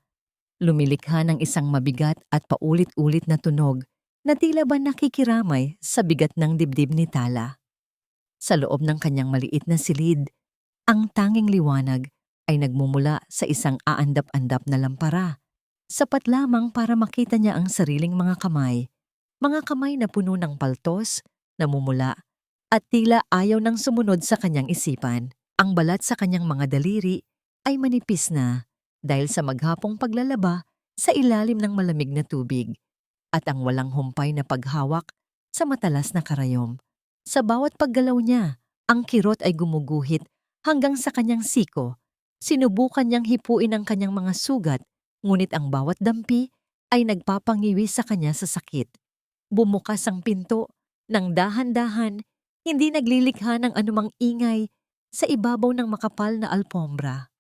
[SPEAKER 1] lumilikha ng isang mabigat at paulit-ulit na tunog na tila ba nakikiramay sa bigat ng dibdib ni Tala. Sa loob ng kanyang maliit na silid, ang tanging liwanag ay nagmumula sa isang aandap-andap na lampara, sapat lamang para makita niya ang sariling mga kamay na puno ng paltos, namumula, at tila ayaw nang sumunod sa kanyang isipan. Ang balat sa kanyang mga daliri ay manipis na dahil sa maghapong paglalaba sa ilalim ng malamig na tubig at ang walang humpay na paghawak sa matalas na karayom. Sa bawat paggalaw niya, ang kirot ay gumuguhit hanggang sa kanyang siko. Sinubukan niyang hipuin ang kanyang mga sugat, ngunit ang bawat dampi ay nagpapangiwi sa kanya sa sakit. Bumukas ang pinto ng dahan-dahan, hindi naglilikha ng anumang ingay, sa ibabaw ng makapal na alpombra.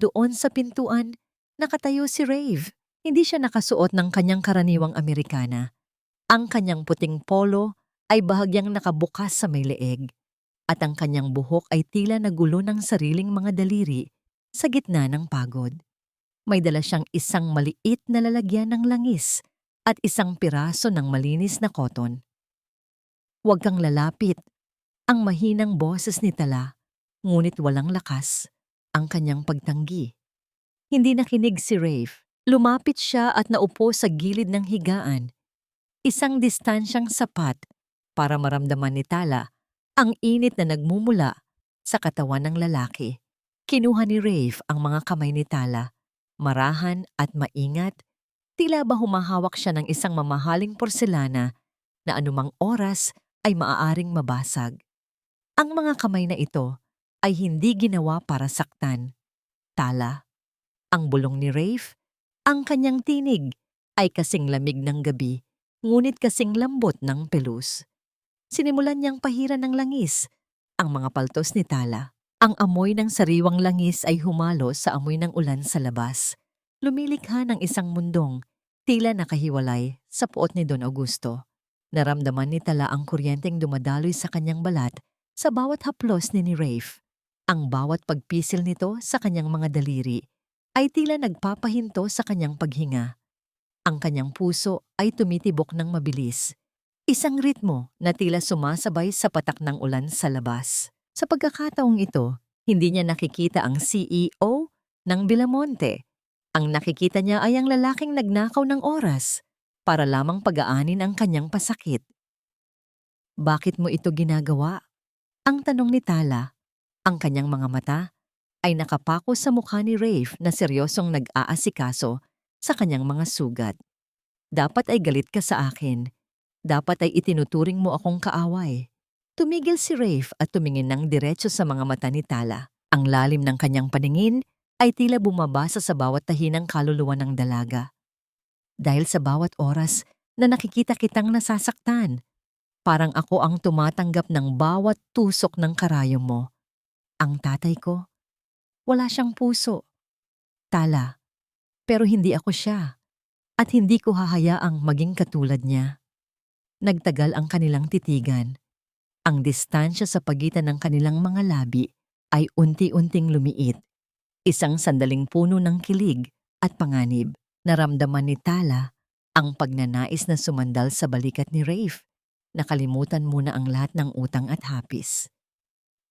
[SPEAKER 1] Doon sa pintuan, nakatayo si Rave. Hindi siya nakasuot ng kanyang karaniwang Amerikana. Ang kanyang puting polo ay bahagyang nakabukas sa may leeg, at ang kanyang buhok ay tila nagulo ng sariling mga daliri sa gitna ng pagod. May dala siyang isang maliit na lalagyan ng langis at isang piraso ng malinis na koton. "Huwag kang lalapit," ang mahinang boses ni Tala, ngunit walang lakas ang kanyang pagtanggi. Hindi nakinig si Rafe. Lumapit siya at naupo sa gilid ng higaan, isang distansyang sapat para maramdaman ni Tala ang init na nagmumula sa katawan ng lalaki. Kinuha ni Rafe ang mga kamay ni Tala, marahan at maingat, tila ba humahawak siya ng isang mamahaling porselana na anumang oras ay maaaring mabasag. Ang mga kamay na ito ay hindi ginawa para saktan. Tala, ang bulong ni Rafe, ang kanyang tinig ay kasing lamig ng gabi, ngunit kasing lambot ng pelus. Sinimulan niyang pahiran ng langis ang mga paltos ni Tala. Ang amoy ng sariwang langis ay humalo sa amoy ng ulan sa labas. Lumilikha ng isang mundong tila nakahiwalay sa puot ni Don Augusto. Naramdaman ni Tala ang kuryenteng dumadaloy sa kanyang balat sa bawat haplos ni Rafe. Ang bawat pagpisil nito sa kanyang mga daliri ay tila nagpapahinto sa kanyang paghinga. Ang kanyang puso ay tumitibok ng mabilis. Isang ritmo na tila sumasabay sa patak ng ulan sa labas. Sa pagkakataong ito, hindi niya nakikita ang CEO ng Villamonte. Ang nakikita niya ay ang lalaking nagnakaw ng oras para lamang pag-aanin ang kanyang pasakit. "Bakit mo ito ginagawa?" ang tanong ni Tala. Ang kanyang mga mata ay nakapako sa mukha ni Rafe na seryosong nag-aasikaso sa kanyang mga sugat. "Dapat ay galit ka sa akin. Dapat ay itinuturing mo akong kaaway." Tumigil si Rafe at tumingin ng diretso sa mga mata ni Tala. Ang lalim ng kanyang paningin ay tila bumabasa sa bawat tahinang kaluluwa ng dalaga. "Dahil sa bawat oras na nakikita kitang nasasaktan, parang ako ang tumatanggap ng bawat tusok ng karayom mo. Ang tatay ko, wala siyang puso, Tala, pero hindi ako siya, at hindi ko hahayaang maging katulad niya." Nagtagal ang kanilang titigan. Ang distansya sa pagitan ng kanilang mga labi ay unti-unting lumiit. Isang sandaling puno ng kilig at panganib. Naramdaman ni Tala ang pagnanais na sumandal sa balikat ni Rafe. Nakalimutan muna ang lahat ng utang at hapis.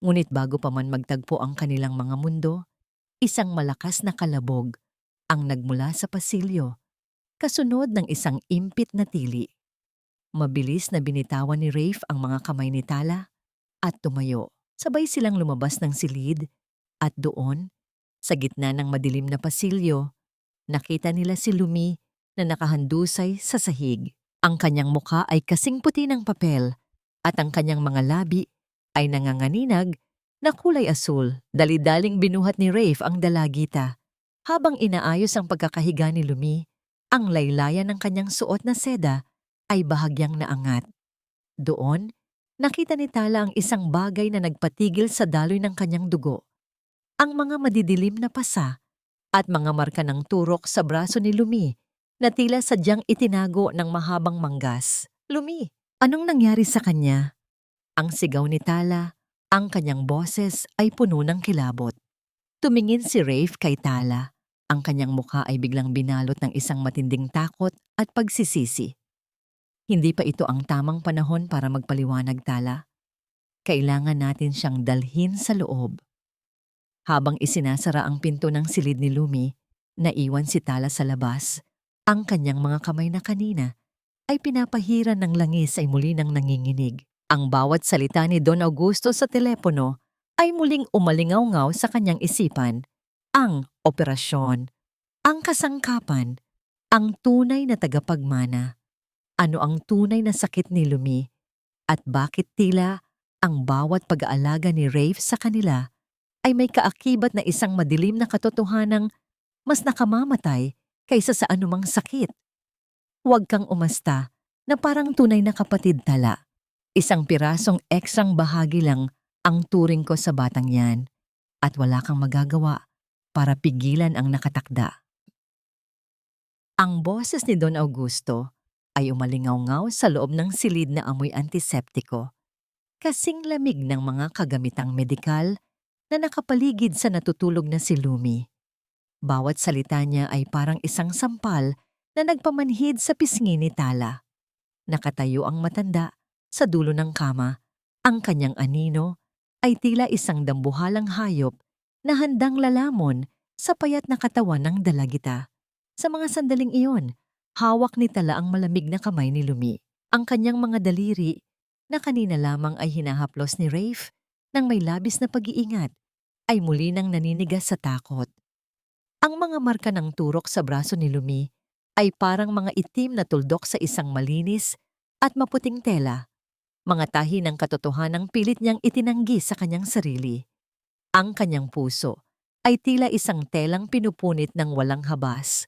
[SPEAKER 1] Ngunit bago pa man magtagpo ang kanilang mga mundo, isang malakas na kalabog ang nagmula sa pasilyo, kasunod ng isang impit na tili. Mabilis na binitawan ni Rafe ang mga kamay ni Tala at tumayo. Sabay silang lumabas ng silid at doon, sa gitna ng madilim na pasilyo, nakita nila si Lumi na nakahandusay sa sahig. Ang kanyang mukha ay kasing puti ng papel at ang kanyang mga labi ay nanganganinag na kulay asul. Dali-daling binuhat ni Rafe ang dalagita. Habang inaayos ang pagkakahiga ni Lumi, ang laylayan ng kanyang suot na seda ay bahagyang naangat. Doon, nakita ni Tala ang isang bagay na nagpatigil sa daloy ng kanyang dugo. Ang mga madidilim na pasa at mga marka ng turok sa braso ni Lumi na tila sadyang itinago ng mahabang manggas. "Lumi, anong nangyari sa kanya?" Ang sigaw ni Tala, ang kanyang boses ay puno ng kilabot. Tumingin si Rafe kay Tala. Ang kanyang mukha ay biglang binalot ng isang matinding takot at pagsisisi. "Hindi pa ito ang tamang panahon para magpaliwanag, Tala. Kailangan natin siyang dalhin sa loob." Habang isinasara ang pinto ng silid ni Lumi, naiwan si Tala sa labas. Ang kanyang mga kamay na kanina ay pinapahiran ng langis ay muli nang nanginginig. Ang bawat salita ni Don Augusto sa telepono ay muling umalingaw-ngaw sa kanyang isipan. Ang operasyon, ang kasangkapan, ang tunay na tagapagmana. Ano ang tunay na sakit ni Lumi at bakit tila ang bawat pag-aalaga ni Rafe sa kanila ay may kaakibat na isang madilim na katotohanang mas nakamamatay kaysa sa anumang sakit. "Huwag kang umasta na parang tunay na kapatid, Tala. Isang pirasong ekstrang bahagi lang ang turing ko sa batang yan at wala kang magagawa para pigilan ang nakatakda. Ang boses ni Don Augusto ay umalingaw-ngaw sa loob ng silid na amoy antiseptiko, kasing lamig ng mga kagamitang medikal na nakapaligid sa natutulog na si Lumi. Bawat salita niya ay parang isang sampal na nagpamanhid sa pisngi ni Tala. Nakatayo ang matanda sa dulo ng kama. Ang kanyang anino ay tila isang dambuhalang hayop na handang lalamon sa payat na katawan ng dalagita. Sa mga sandaling iyon, hawak ni Tala ang malamig na kamay ni Lumi. Ang kanyang mga daliri na kanina lamang ay hinahaplos ni Rafe nang may labis na pag-iingat ay muli nang naninigas sa takot. Ang mga marka ng turok sa braso ni Lumi ay parang mga itim na tuldok sa isang malinis at maputing tela, mga tahi ng katotohanang pilit niyang itinanggi sa kanyang sarili. Ang kanyang puso ay tila isang telang pinupunit ng walang habas.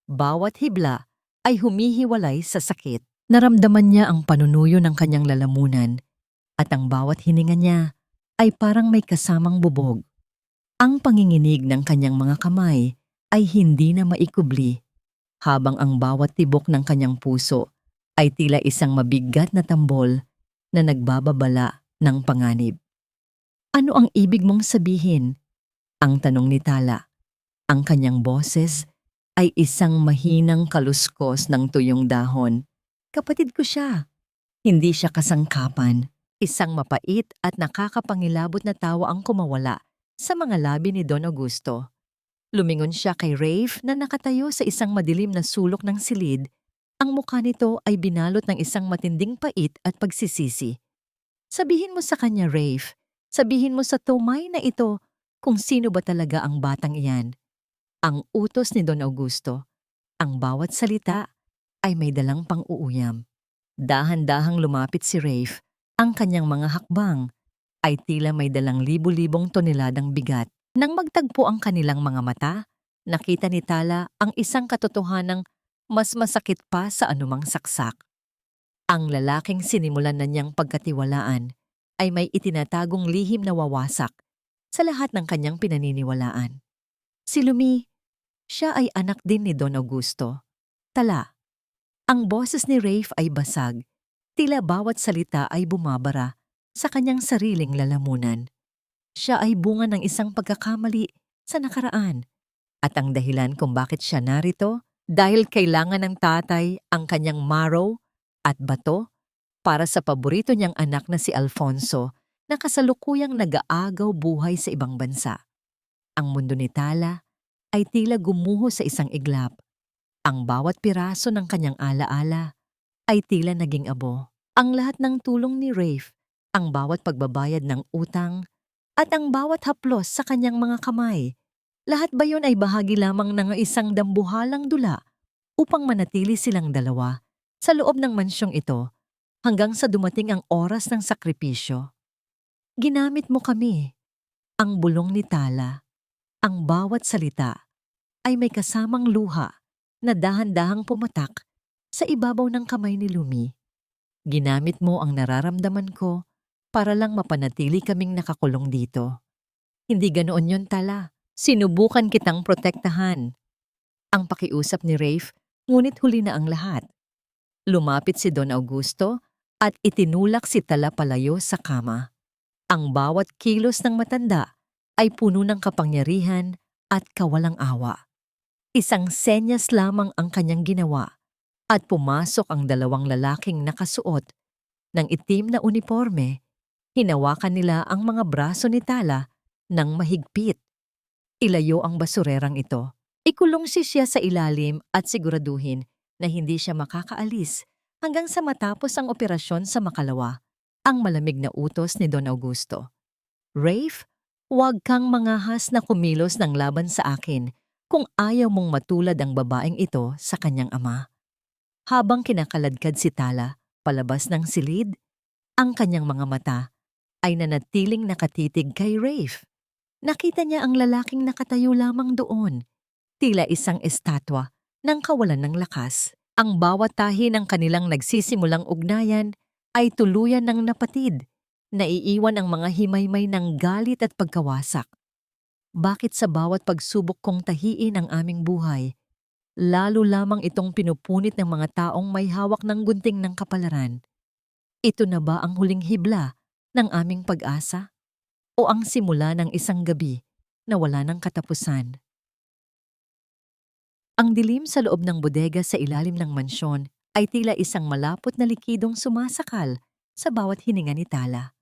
[SPEAKER 1] Bawat hibla ay humihiwalay sa sakit. Naramdaman niya ang panunuyo ng kanyang lalamunan at ang bawat hininga niya ay parang may kasamang bubog. Ang panginginig ng kanyang mga kamay ay hindi na maikubli, habang ang bawat tibok ng kanyang puso ay tila isang mabigat na tambol na nagbababala ng panganib. Ano ang ibig mong sabihin? Ang tanong ni Tala. Ang kanyang boses ay isang mahinang kaluskos ng tuyong dahon. Kapatid ko siya. Hindi siya kasangkapan. Isang mapait at nakakapangilabot na tawa ang kumawala sa mga labi ni Don Augusto. Lumingon siya kay Rafe na nakatayo sa isang madilim na sulok ng silid. Ang mukha nito ay binalot ng isang matinding pait at pagsisisi. Sabihin mo sa kanya, Rafe. Sabihin mo sa Tomay na ito kung sino ba talaga ang batang iyan. Ang utos ni Don Augusto. Ang bawat salita ay may dalang pang-uuyam. Dahan-dahang lumapit si Rafe. Ang kanyang mga hakbang ay tila may dalang libu-libong toneladang bigat. Nang magtagpo ang kanilang mga mata, nakita ni Tala ang isang katotohanang mas masakit pa sa anumang saksak. Ang lalaking sinimulan na niyang pagkatiwalaan ay may itinatagong lihim na wawasak sa lahat ng kanyang pinaniniwalaan. Si Lumi, siya ay anak din ni Don Augusto. Tala, ang boses ni Rafe ay basag, tila bawat salita ay bumabara sa kanyang sariling lalamunan. Siya ay bunga ng isang pagkakamali sa nakaraan. At ang dahilan kung bakit siya narito, dahil kailangan ng tatay ang kanyang marrow at bato para sa paborito niyang anak na si Alfonso na kasalukuyang nag-aagaw buhay sa ibang bansa. Ang mundo ni Tala ay tila gumuho sa isang iglap. Ang bawat piraso ng kanyang alaala ay tila naging abo. Ang lahat ng tulong ni Rafe, ang bawat pagbabayad ng utang, at ang bawat haplos sa kanyang mga kamay, lahat ba yun ay bahagi lamang ng isang dambuhalang dula upang manatili silang dalawa sa loob ng mansyong ito hanggang sa dumating ang oras ng sakripisyo? Ginamit mo kami. Ang bulong ni Tala, ang bawat salita ay may kasamang luha na dahan-dahang pumatak sa ibabaw ng kamay ni Lumi. Ginamit mo ang nararamdaman ko para lang mapanatili kaming nakakulong dito. Hindi ganoon yun, Tala. Sinubukan kitang protektahan. Ang pakiusap ni Rafe, ngunit huli na ang lahat. Lumapit si Don Augusto at itinulak si Tala palayo sa kama. Ang bawat kilos ng matanda ay puno ng kapangyarihan at kawalang awa. Isang senyas lamang ang kanyang ginawa at pumasok ang dalawang lalaking nakasuot ng itim na uniforme. Hinawakan nila ang mga braso ni Tala ng mahigpit. Ilayo ang basurerang ito. Ikulong siya sa ilalim at siguraduhin na hindi siya makakaalis hanggang sa matapos ang operasyon sa makalawa. Ang malamig na utos ni Don Augusto. Rafe, huwag kang mangahas na kumilos ng laban sa akin kung ayaw mong matulad ang babaeng ito sa kanyang ama. Habang kinakaladkad si Tala palabas ng silid, ang kanyang mga mata ay nanatiling nakatitig kay Rafe. Nakita niya ang lalaking nakatayo lamang doon, tila isang estatwa ng kawalan ng lakas. Ang bawat tahi ng kanilang nagsisimulang ugnayan ay tuluyan ng napatid, Naiiwan ang mga himaymay ng galit at pagkawasak. Bakit sa bawat pagsubok kong tahiin ang aming buhay, lalo lamang itong pinupunit ng mga taong may hawak ng gunting ng kapalaran? Ito na ba ang huling hibla ng aming pag-asa? O ang simula ng isang gabi na wala ng katapusan? Ang dilim sa loob ng bodega sa ilalim ng mansyon ay tila isang malapot na likidong sumasakal sa bawat hininga ni Tala.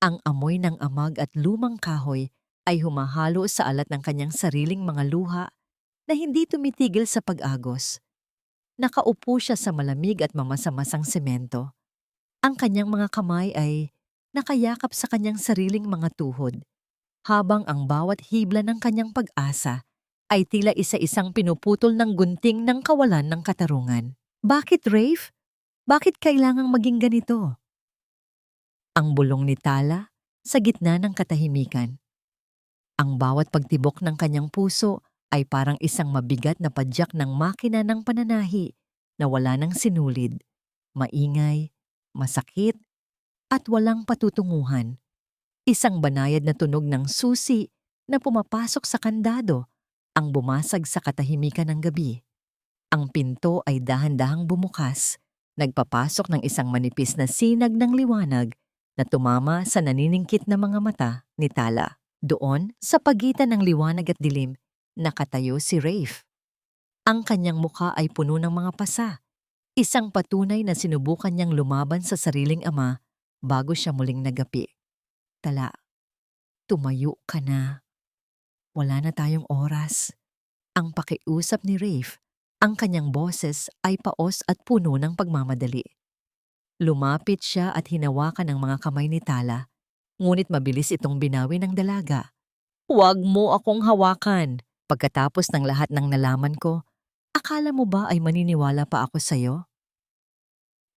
[SPEAKER 1] Ang amoy ng amag at lumang kahoy ay humahalo sa alat ng kanyang sariling mga luha na hindi tumitigil sa pag-agos. Nakaupo siya sa malamig at mamasamasang semento. Ang kanyang mga kamay ay nakayakap sa kanyang sariling mga tuhod, habang ang bawat hibla ng kanyang pag-asa ay tila isa-isang pinuputol ng gunting ng kawalan ng katarungan. Bakit, Rafe? Bakit kailangang maging ganito? Ang bulong ni Tala sa gitna ng katahimikan. Ang bawat pagtibok ng kanyang puso ay parang isang mabigat na padyak ng makina ng pananahi na wala ng sinulid, maingay, masakit, at walang patutunguhan. Isang banayad na tunog ng susi na pumapasok sa kandado ang bumasag sa katahimikan ng gabi. Ang pinto ay dahan-dahang bumukas, nagpapasok ng isang manipis na sinag ng liwanag na tumama sa naniningkit na mga mata ni Tala. Doon, sa pagitan ng liwanag at dilim, nakatayo si Rafe. Ang kanyang mukha ay puno ng mga pasa, isang patunay na sinubukan niyang lumaban sa sariling ama bago siya muling nagapi. Tala, tumayo ka na. Wala na tayong oras. Ang pakiusap ni Rafe, ang kanyang boses ay paos at puno ng pagmamadali. Lumapit siya at hinawakan ang mga kamay ni Tala, ngunit mabilis itong binawi ng dalaga. Huwag mo akong hawakan. Pagkatapos ng lahat ng nalaman ko, akala mo ba ay maniniwala pa ako sa'yo?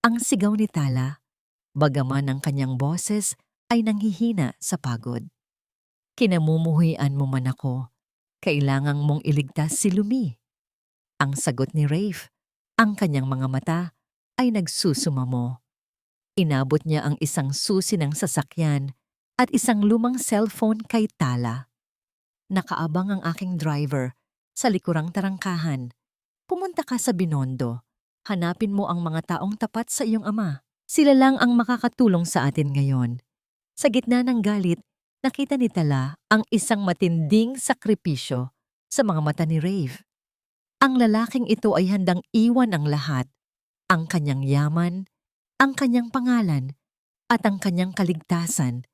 [SPEAKER 1] Ang sigaw ni Tala, bagaman ang kanyang boses ay nanghihina sa pagod. Kinamumuhian mo man ako, kailangang mong iligtas si Lumi. Ang sagot ni Rafe, ang kanyang mga mata ay nagsusumamo. Inabot niya ang isang susi ng sasakyan at isang lumang cellphone kay Tala. Nakaabang ang aking driver sa likurang tarangkahan. Pumunta ka sa Binondo. Hanapin mo ang mga taong tapat sa iyong ama. Sila lang ang makakatulong sa atin ngayon. Sa gitna ng galit, nakita ni Tala ang isang matinding sakripisyo sa mga mata ni Rafe. Ang lalaking ito ay handang iwan ang lahat, ang kanyang yaman, ang kanyang pangalan, at ang kanyang kaligtasan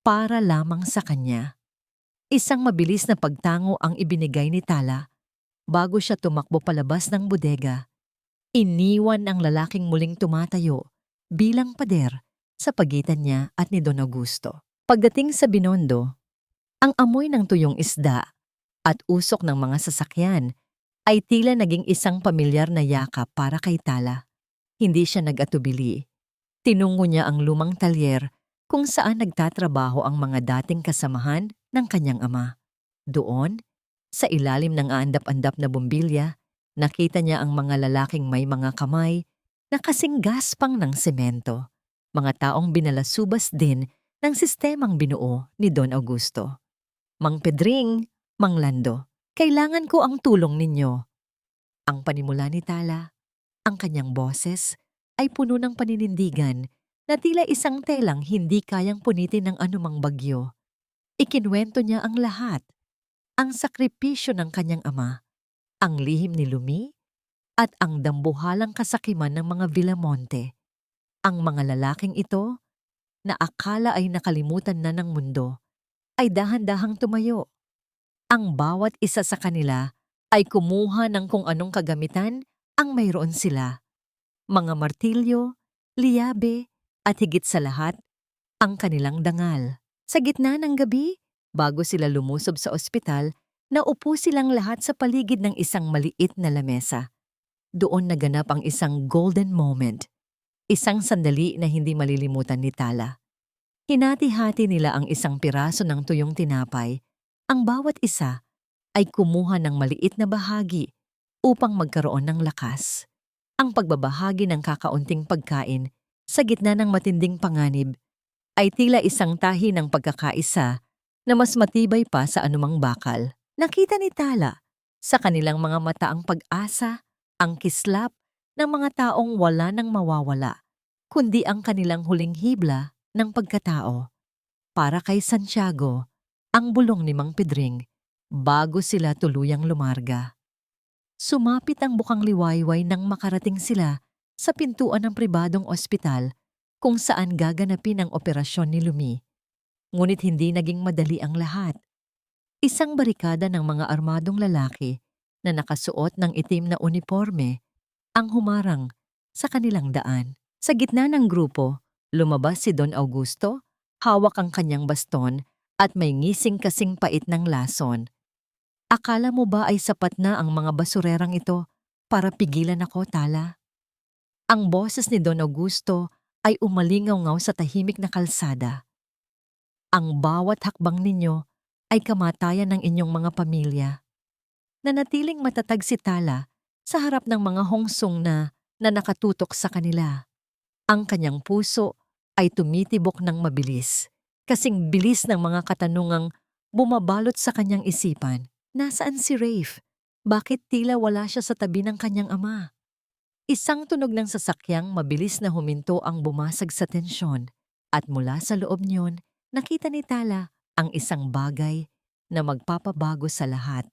[SPEAKER 1] para lamang sa kanya. Isang mabilis na pagtango ang ibinigay ni Tala bago siya tumakbo palabas ng bodega. Iniwan ang lalaking muling tumatayo bilang pader sa pagitan niya at ni Don Augusto. Pagdating sa Binondo, ang amoy ng tuyong isda at usok ng mga sasakyan ay tila naging isang pamilyar na yakap para kay Tala. Hindi siya nag-atubili. Tinungo niya ang lumang talyer kung saan nagtatrabaho ang mga dating kasamahan ng kanyang ama. Doon, sa ilalim ng aandap-andap na bumbilya, nakita niya ang mga lalaking may mga kamay na kasing gaspang ng semento. Mga taong binalasubas din ng sistemang binuo ni Don Augusto. Mang Pedring, Mang Lando, kailangan ko ang tulong ninyo. Ang panimula ni Tala, ang kanyang boses, ay puno ng paninindigan na tila isang telang hindi kayang punitin ng anumang bagyo. Ikinwento niya ang lahat, ang sakripisyo ng kanyang ama, ang lihim ni Lumi, at ang dambuhalang kasakiman ng mga Villamonte. Ang mga lalaking ito, na akala ay nakalimutan na ng mundo, ay dahan-dahang tumayo. Ang bawat isa sa kanila ay kumuha ng kung anong kagamitan ang mayroon sila. Mga martilyo, liyabe, at higit sa lahat, ang kanilang dangal. Sa gitna ng gabi, bago sila lumusob sa ospital, naupo silang lahat sa paligid ng isang maliit na lamesa. Doon naganap ang isang golden moment, isang sandali na hindi malilimutan ni Tala. Hinati-hati nila ang isang piraso ng tuyong tinapay. Ang bawat isa ay kumuha ng maliit na bahagi upang magkaroon ng lakas. Ang pagbabahagi ng kakaunting pagkain sa gitna ng matinding panganib ay tila isang tahi ng pagkakaisa na mas matibay pa sa anumang bakal. Nakita ni Tala sa kanilang mga mata ang pag-asa, ang kislap ng mga taong wala nang mawawala, kundi ang kanilang huling hibla ng pagkatao. Para kay Santiago, ang bulong ni Mang Pedring, bago sila tuluyang lumarga. Sumapit ang bukang liwayway nang makarating sila sa pintuan ng pribadong ospital kung saan gaganapin ang operasyon ni Lumi. Ngunit hindi naging madali ang lahat. Isang barikada ng mga armadong lalaki na nakasuot ng itim na uniforme ang humarang sa kanilang daan. Sa gitna ng grupo, lumabas si Don Augusto, hawak ang kanyang baston at may ngising kasing pait ng lason. Akala mo ba ay sapat na ang mga basurerang ito para pigilan ako, Tala? Ang boses ni Don Augusto ay umalingaw-ngaw sa tahimik na kalsada. Ang bawat hakbang ninyo ay kamatayan ng inyong mga pamilya. Nanatiling matatag si Tala sa harap ng mga hongsong na nakatutok sa kanila. Ang kanyang puso ay tumitibok ng mabilis, kasing bilis ng mga katanungang bumabalot sa kanyang isipan. Nasaan si Rafe? Bakit tila wala siya sa tabi ng kanyang ama? Isang tunog ng sasakyang mabilis na huminto ang bumasag sa tensyon at mula sa loob niyon, nakita ni Tala ang isang bagay na magpapabago sa lahat.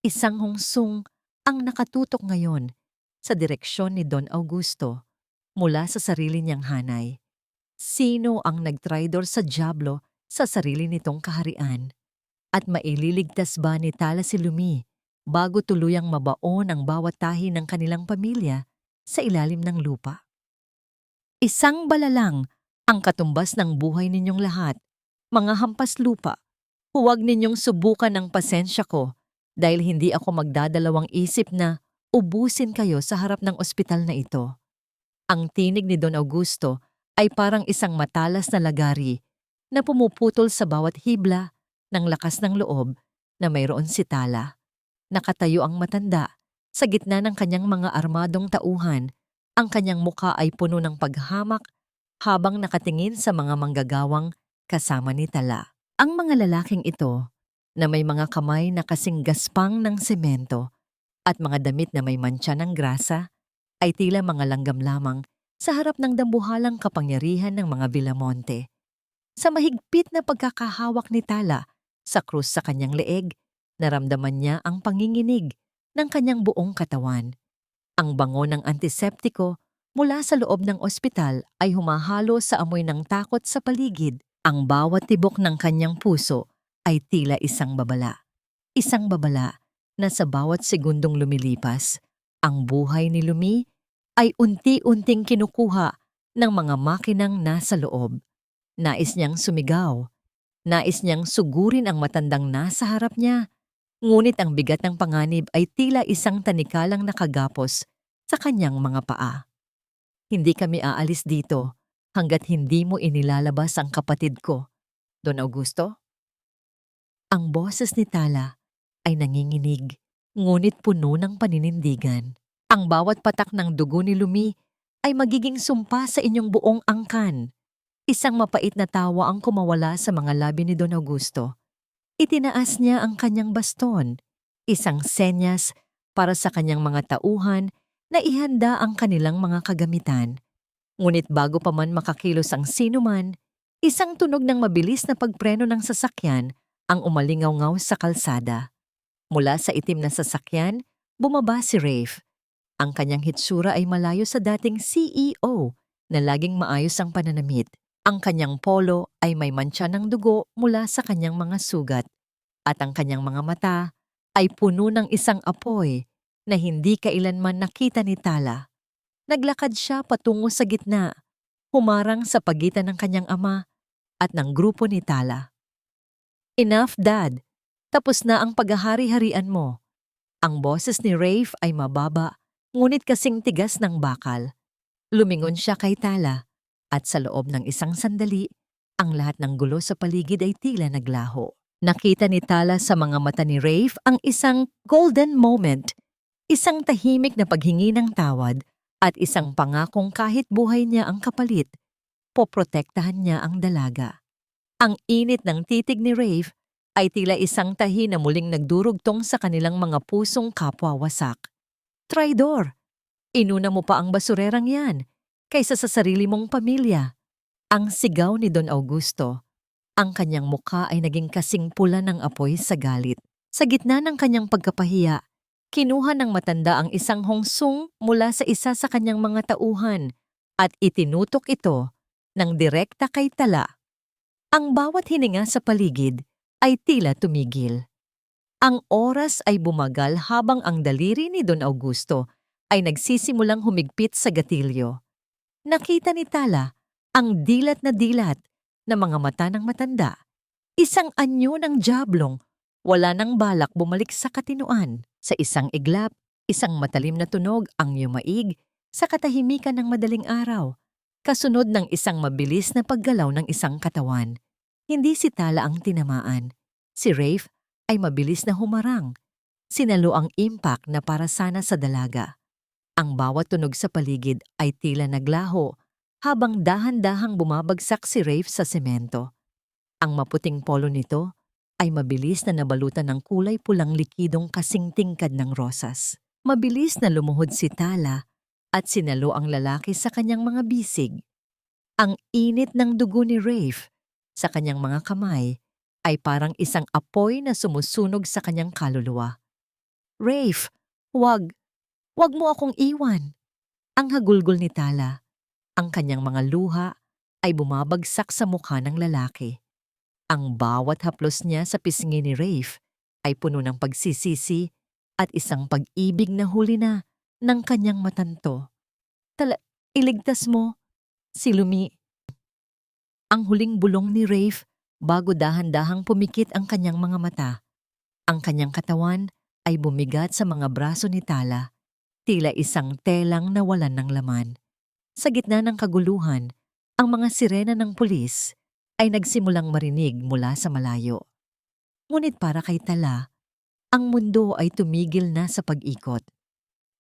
[SPEAKER 1] Isang hongsong ang nakatutok ngayon sa direksyon ni Don Augusto mula sa sarili niyang hanay. Sino ang nagtraidor sa dyablo sa sarili nitong kaharian? At maililigtas ba ni Tala si Lumi bago tuluyang mabaon ang bawat tahi ng kanilang pamilya sa ilalim ng lupa? Isang balalang ang katumbas ng buhay ninyong lahat. Mga hampas lupa, huwag ninyong subukan ang pasensya ko dahil hindi ako magdadalawang isip na ubusin kayo sa harap ng ospital na ito. Ang tinig ni Don Augusto ay parang isang matalas na lagari na pumuputol sa bawat hibla ng lakas ng loob na mayroon si Tala. Nakatayo ang matanda sa gitna ng kanyang mga armadong tauhan. Ang kanyang muka ay puno ng paghamak habang nakatingin sa mga manggagawang kasama ni Tala. Ang mga lalaking ito na may mga kamay na kasing gaspang ng semento at mga damit na may mantsa ng grasa ay tila mga langgam lamang sa harap ng dambuhalang kapangyarihan ng mga Villamonte. Sa mahigpit na pagkakahawak ni Tala sa krus sa kanyang leeg, naramdaman niya ang panginginig ng kanyang buong katawan. Ang bango ng antiseptiko mula sa loob ng ospital ay humahalo sa amoy ng takot sa paligid. Ang bawat tibok ng kanyang puso ay tila isang babala. Isang babala na sa bawat segundong lumilipas, ang buhay ni Lumi ay unti-unting kinukuha ng mga makinang nasa loob. Nais niyang sumigaw. Nais niyang sugurin ang matandang nasa harap niya. Ngunit ang bigat ng panganib ay tila isang tanikalang nakagapos sa kanyang mga paa. Hindi kami aalis dito hanggat hindi mo inilalabas ang kapatid ko, Don Augusto? Ang boses ni Tala ay nanginginig, ngunit puno ng paninindigan. Ang bawat patak ng dugo ni Lumi ay magiging sumpa sa inyong buong angkan. Isang mapait na tawa ang kumawala sa mga labi ni Don Augusto. Itinaas niya ang kanyang baston, isang senyas para sa kanyang mga tauhan na ihanda ang kanilang mga kagamitan. Ngunit bago pa man makakilos ang sinuman, isang tunog ng mabilis na pagpreno ng sasakyan ang umalingaw-ngaw sa kalsada. Mula sa itim na sasakyan, bumaba si Rafe. Ang kanyang hitsura ay malayo sa dating CEO na laging maayos ang pananamit. Ang kanyang polo ay may mantsa ng dugo mula sa kanyang mga sugat at ang kanyang mga mata ay puno ng isang apoy na hindi kailanman nakita ni Tala. Naglakad siya patungo sa gitna, humarang sa pagitan ng kanyang ama at ng grupo ni Tala. Enough, Dad. Tapos na ang paghahari-harian mo. Ang boses ni Rafe ay mababa, ngunit kasing tigas ng bakal. Lumingon siya kay Tala. At sa loob ng isang sandali, ang lahat ng gulo sa paligid ay tila naglaho. Nakita ni Tala sa mga mata ni Rafe ang isang golden moment, isang tahimik na paghingi ng tawad at isang pangakong kahit buhay niya ang kapalit, poprotektahan niya ang dalaga. Ang init ng titig ni Rafe ay tila isang tahi na muling nagdurugtong sa kanilang mga pusong kapwa-wasak. Traidor! Inuna mo pa ang basurerang yan kaysa sa sarili mong pamilya. Ang sigaw ni Don Augusto. Ang kanyang mukha ay naging kasing pula ng apoy sa galit. Sa gitna ng kanyang pagkapahiya, kinuha ng matanda ang isang hongsung mula sa isa sa kanyang mga tauhan at itinutok ito ng direkta kay Tala. Ang bawat hininga sa paligid ay tila tumigil. Ang oras ay bumagal habang ang daliri ni Don Augusto ay nagsisimulang humigpit sa gatilyo. Nakita ni Tala ang dilat na mga mata ng matanda. Isang anyo ng diablong, wala nang balak bumalik sa katinuan. Sa isang iglap, isang matalim na tunog ang yumaig sa katahimikan ng madaling araw, kasunod ng isang mabilis na paggalaw ng isang katawan. Hindi si Tala ang tinamaan. Si Rafe ay mabilis na humarang. Sinalo ang impact na para sana sa dalaga. Ang bawat tunog sa paligid ay tila naglaho habang dahan-dahang bumabagsak si Rafe sa semento. Ang maputing polo nito ay mabilis na nabalutan ng kulay pulang likidong kasing tingkad ng rosas. Mabilis na lumuhod si Tala at sinalo ang lalaki sa kanyang mga bisig. Ang init ng dugo ni Rafe sa kanyang mga kamay ay parang isang apoy na sumusunog sa kanyang kaluluwa. Rafe, wag mo akong iwan. Ang hagulgol ni Tala. Ang kanyang mga luha ay bumabagsak sa mukha ng lalaki. Ang bawat haplos niya sa pisngi ni Rafe ay puno ng pagsisisi at isang pag-ibig na huli na ng kanyang matanto. Tala, iligtas mo si Lumi. Ang huling bulong ni Rafe bago dahan-dahang pumikit ang kanyang mga mata. Ang kanyang katawan ay bumigat sa mga braso ni Tala, tila isang telang nawalan ng laman. Sa gitna ng kaguluhan, ang mga sirena ng pulis ay nagsimulang marinig mula sa malayo. Ngunit para kay Tala, ang mundo ay tumigil na sa pag-ikot.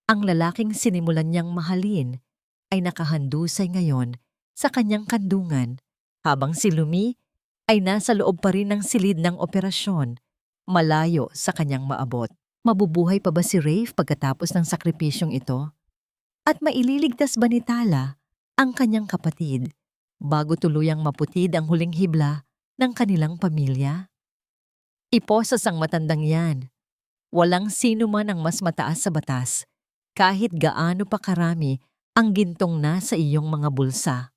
[SPEAKER 1] Ang lalaking sinimulan niyang mahalin ay nakahandusay ngayon sa kanyang kandungan, habang si Lumi ay nasa loob pa rin ng silid ng operasyon, malayo sa kanyang maabot. Mabubuhay pa ba si Rafe pagkatapos ng sakripisyong ito? At maililigtas ba ni Tala ang kanyang kapatid bago tuluyang maputid ang huling hibla ng kanilang pamilya? Iposas ang matandang yan. Walang sino man ang mas mataas sa batas, kahit gaano pa karami ang gintong nasa iyong mga bulsa.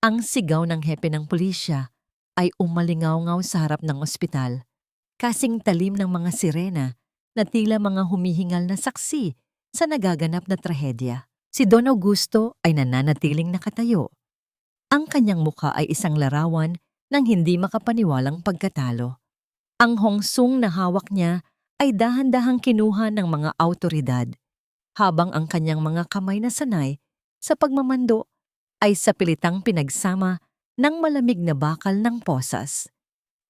[SPEAKER 1] Ang sigaw ng hepe ng pulisya ay umalingaw-ngaw sa harap ng ospital, kasing talim ng mga sirena na tila mga humihingal na saksi sa nagaganap na trahedya. Si Don Augusto ay nananatiling nakatayo. Ang kanyang mukha ay isang larawan ng hindi makapaniwalang pagkatalo. Ang hongsung na hawak niya ay dahan-dahang kinuha ng mga awtoridad, habang ang kanyang mga kamay na sanay sa pagmamando ay sa pilitang pinagsama ng malamig na bakal ng posas.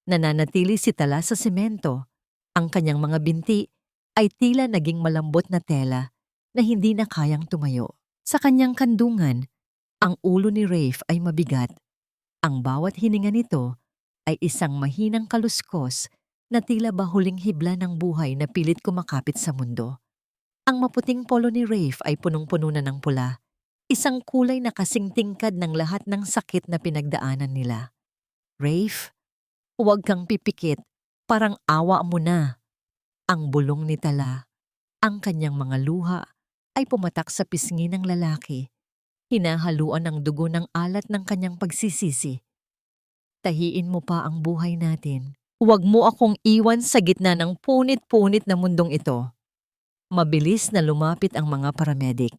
[SPEAKER 1] Nananatili si Tala sa semento. Ang kanyang mga binti ay tila naging malambot na tela na hindi na kayang tumayo. Sa kanyang kandungan, ang ulo ni Rafe ay mabigat. Ang bawat hininga nito ay isang mahinang kaluskos na tila ba huling hibla ng buhay na pilit kumakapit sa mundo. Ang maputing polo ni Rafe ay punong-puno na ng pula, isang kulay na kasing tingkad ng lahat ng sakit na pinagdaanan nila. Rafe, huwag kang pipikit, parang awa mo na. Ang bulong ni Tala. Ang kanyang mga luha ay pumatak sa pisngi ng lalaki. Hinahaluan ng dugo ng alat ng kanyang pagsisisi. Tahiin mo pa ang buhay natin. Huwag mo akong iwan sa gitna ng punit-punit na mundong ito. Mabilis na lumapit ang mga paramedic.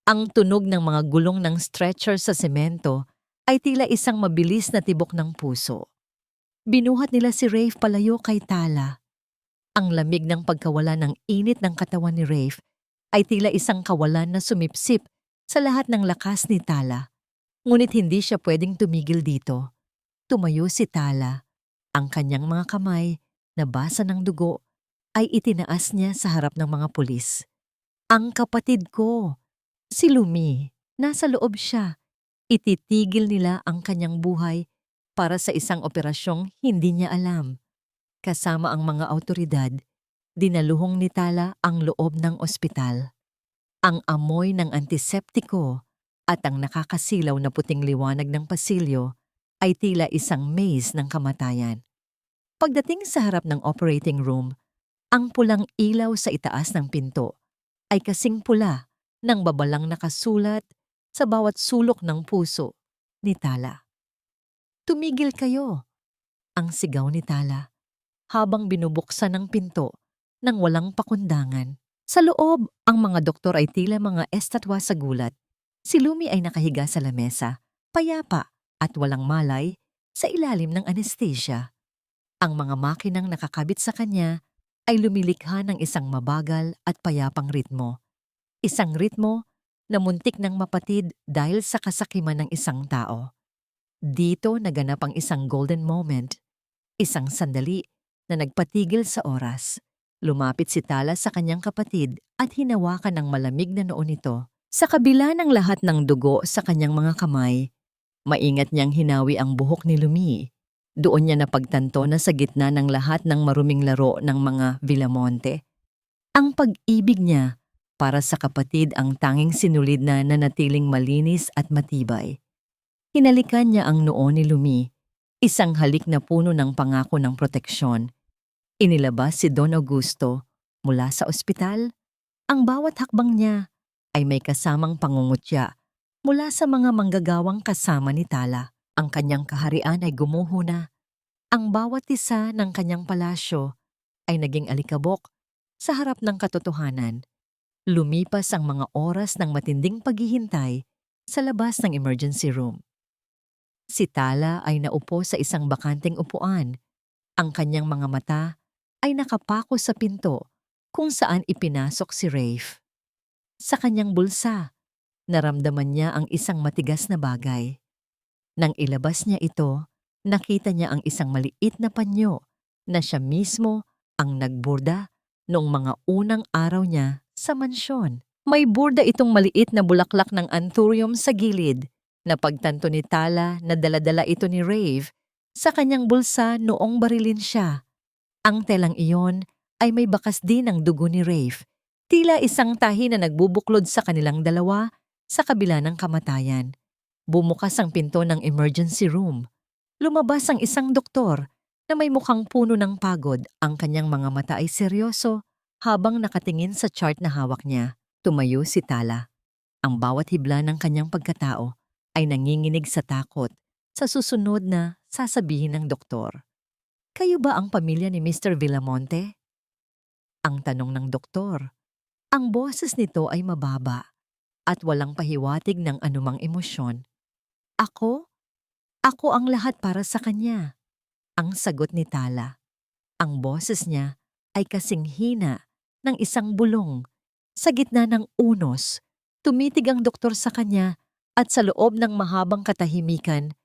[SPEAKER 1] Ang tunog ng mga gulong ng stretcher sa semento ay tila isang mabilis na tibok ng puso. Binuhat nila si Rafe palayo kay Tala. Ang lamig ng pagkawala ng init ng katawan ni Rafe ay tila isang kawalan na sumipsip sa lahat ng lakas ni Tala. Ngunit hindi siya pwedeng tumigil dito. Tumayo si Tala. Ang kanyang mga kamay na basa ng dugo ay itinaas niya sa harap ng mga pulis. Ang kapatid ko, si Lumi, nasa loob siya. Ititigil nila ang kanyang buhay para sa isang operasyong hindi niya alam. Kasama ang mga awtoridad, dinaluhong ni Tala ang loob ng ospital. Ang amoy ng antiseptiko at ang nakakasilaw na puting liwanag ng pasilyo ay tila isang maze ng kamatayan. Pagdating sa harap ng operating room, ang pulang ilaw sa itaas ng pinto ay kasing pula ng babalang nakasulat sa bawat sulok ng puso ni Tala. "Tumigil kayo!" ang sigaw ni Tala habang binubuksan ng pinto ng walang pakundangan. Sa loob, ang mga doktor ay tila mga estatwa sa gulat. Si Lumi ay nakahiga sa lamesa, payapa at walang malay sa ilalim ng anesthesia. Ang mga makinang nakakabit sa kanya ay lumilikha ng isang mabagal at payapang ritmo. Isang ritmo na muntik ng mapatid dahil sa kasakiman ng isang tao. Dito naganap ang isang golden moment, isang sandali na nagpatigil sa oras. Lumapit si Tala sa kanyang kapatid at hinawakan ng malamig na noo nito. Sa kabila ng lahat ng dugo sa kanyang mga kamay, maingat niyang hinawi ang buhok ni Lumi. Doon niya napagtanto na sa gitna ng lahat ng maruming laro ng mga Villamonte, ang pag-ibig niya para sa kapatid ang tanging sinulid na nanatiling malinis at matibay. Hinalikan niya ang noo ni Lumi, isang halik na puno ng pangako ng proteksyon. Inilabas si Don Augusto mula sa ospital. Ang bawat hakbang niya ay may kasamang pangungutya mula sa mga manggagawang kasama ni Tala. Ang kanyang kaharian ay gumuho na. Ang bawat isa ng kanyang palasyo ay naging alikabok sa harap ng katotohanan. Lumipas ang mga oras ng matinding paghihintay sa labas ng emergency room. Si Tala ay naupo sa isang bakanteng upuan. Ang kanyang mga mata ay nakapako sa pinto kung saan ipinasok si Rafe. Sa kanyang bulsa, naramdaman niya ang isang matigas na bagay. Nang ilabas niya ito, nakita niya ang isang maliit na panyo na siya mismo ang nagburda noong mga unang araw niya sa mansyon. May burda itong maliit na bulaklak ng anthurium sa gilid. Napagtanto ni Tala na daladala ito ni Rafe sa kanyang bulsa noong barilin siya. Ang telang iyon ay may bakas din ng dugo ni Rafe, tila isang tahi na nagbubuklod sa kanilang dalawa sa kabila ng kamatayan. Bumukas ang pinto ng emergency room. Lumabas ang isang doktor na may mukhang puno ng pagod. Ang kanyang mga mata ay seryoso habang nakatingin sa chart na hawak niya. Tumayo si Tala. Ang bawat hibla ng kanyang pagkatao ay nanginginig sa takot sa susunod na sasabihin ng doktor. "Kayo ba ang pamilya ni Mr. Villamonte?" Ang tanong ng doktor. Ang boses nito ay mababa at walang pahiwatig ng anumang emosyon. "Ako? Ako ang lahat para sa kanya," ang sagot ni Tala. Ang boses niya ay kasing hina ng isang bulong. Sa gitna ng unos, tumitig ang doktor sa kanya at sa loob ng mahabang katahimikan,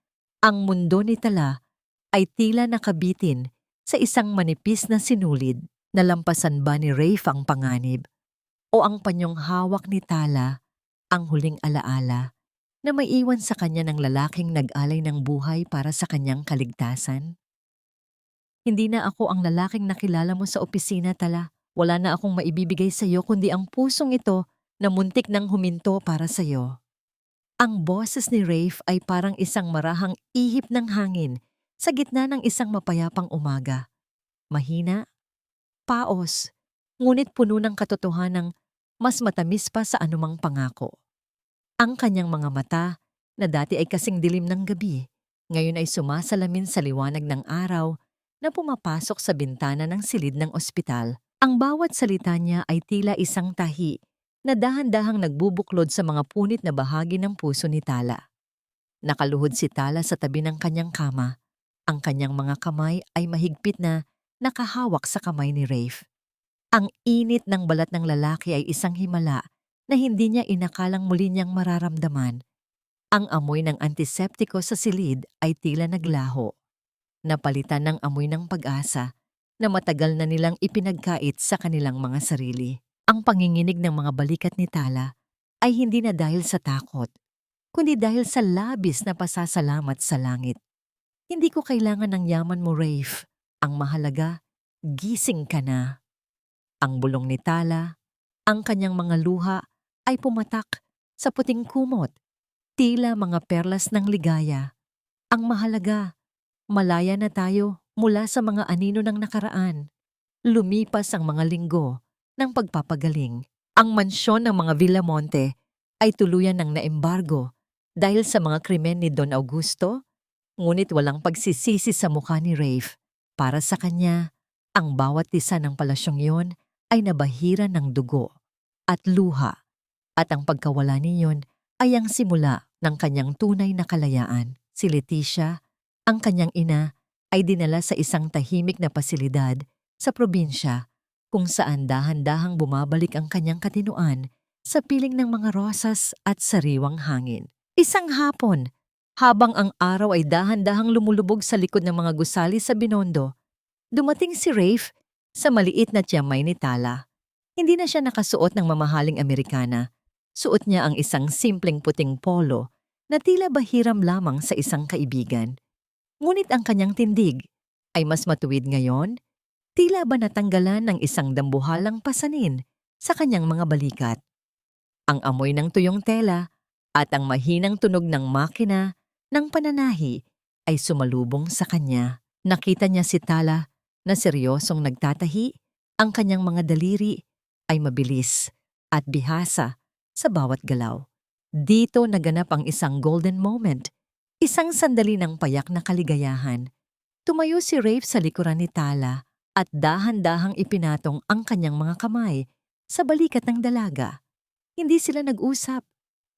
[SPEAKER 1] ang mundo ni Tala ay tila nakabitin sa isang manipis na sinulid. Nalampasan ba ni Rafe ang panganib? O ang panyong hawak ni Tala ang huling alaala na may iwan sa kanya ng lalaking nag-alay ng buhay para sa kanyang kaligtasan? "Hindi na ako ang lalaking nakilala mo sa opisina, Tala. Wala na akong maibibigay sa iyo kundi ang pusong ito na muntik nang huminto para sa iyo." Ang boses ni Rafe ay parang isang marahang ihip ng hangin sa gitna ng isang mapayapang umaga. Mahina, paos, ngunit puno ng katotohanang mas matamis pa sa anumang pangako. Ang kanyang mga mata, na dati ay kasing dilim ng gabi, ngayon ay sumasalamin sa liwanag ng araw na pumapasok sa bintana ng silid ng ospital. Ang bawat salita niya ay tila isang tahi na dahan-dahang nagbubuklod sa mga punit na bahagi ng puso ni Tala. Nakaluhod si Tala sa tabi ng kanyang kama. Ang kanyang mga kamay ay mahigpit na nakahawak sa kamay ni Rafe. Ang init ng balat ng lalaki ay isang himala na hindi niya inakalang muli niyang mararamdaman. Ang amoy ng antiseptiko sa silid ay tila naglaho. Napalitan ng amoy ng pag-asa na matagal na nilang ipinagkait sa kanilang mga sarili. Ang panginginig ng mga balikat ni Tala ay hindi na dahil sa takot, kundi dahil sa labis na pasasalamat sa langit. Hindi ko kailangan ng yaman mo, Rafe. Ang mahalaga, gising ka na. Ang bulong ni Tala, ang kanyang mga luha ay pumatak sa puting kumot, tila mga perlas ng ligaya. Ang mahalaga, malaya na tayo mula sa mga anino ng nakaraan. Lumipas ang mga linggo ng pagpapagaling. Ang mansyon ng mga Villamonte ay tuluyan ng naembargo dahil sa mga krimen ni Don Augusto, ngunit walang pagsisisi sa mukha ni Rafe. Para sa kanya, ang bawat isa ng palasyong yon ay nabahira ng dugo at luha, at ang pagkawala niyon ay ang simula ng kanyang tunay na kalayaan. Si Leticia, ang kanyang ina, ay dinala sa isang tahimik na pasilidad sa probinsya kung saan dahan-dahang bumabalik ang kanyang katinuan sa piling ng mga rosas at sariwang hangin. Isang hapon, habang ang araw ay dahan-dahang lumulubog sa likod ng mga gusali sa Binondo, dumating si Rafe sa maliit na tiyamay ni Tala. Hindi na siya nakasuot ng mamahaling Amerikana. Suot niya ang isang simpleng puting polo na tila bahiram lamang sa isang kaibigan. Ngunit ang kanyang tindig ay mas matuwid ngayon, tila ba natanggalan ng isang dambuhalang pasanin sa kanyang mga balikat. Ang amoy ng tuyong tela at ang mahinang tunog ng makina ng pananahi ay sumalubong sa kanya. Nakita niya si Tala na seryosong nagtatahi, ang kanyang mga daliri ay mabilis at bihasa sa bawat galaw. Dito naganap ang isang golden moment, isang sandali ng payak na kaligayahan. Tumayo si Rafe sa likuran ni Tala at dahan-dahang ipinatong ang kanyang mga kamay sa balikat ng dalaga. Hindi sila nag-usap,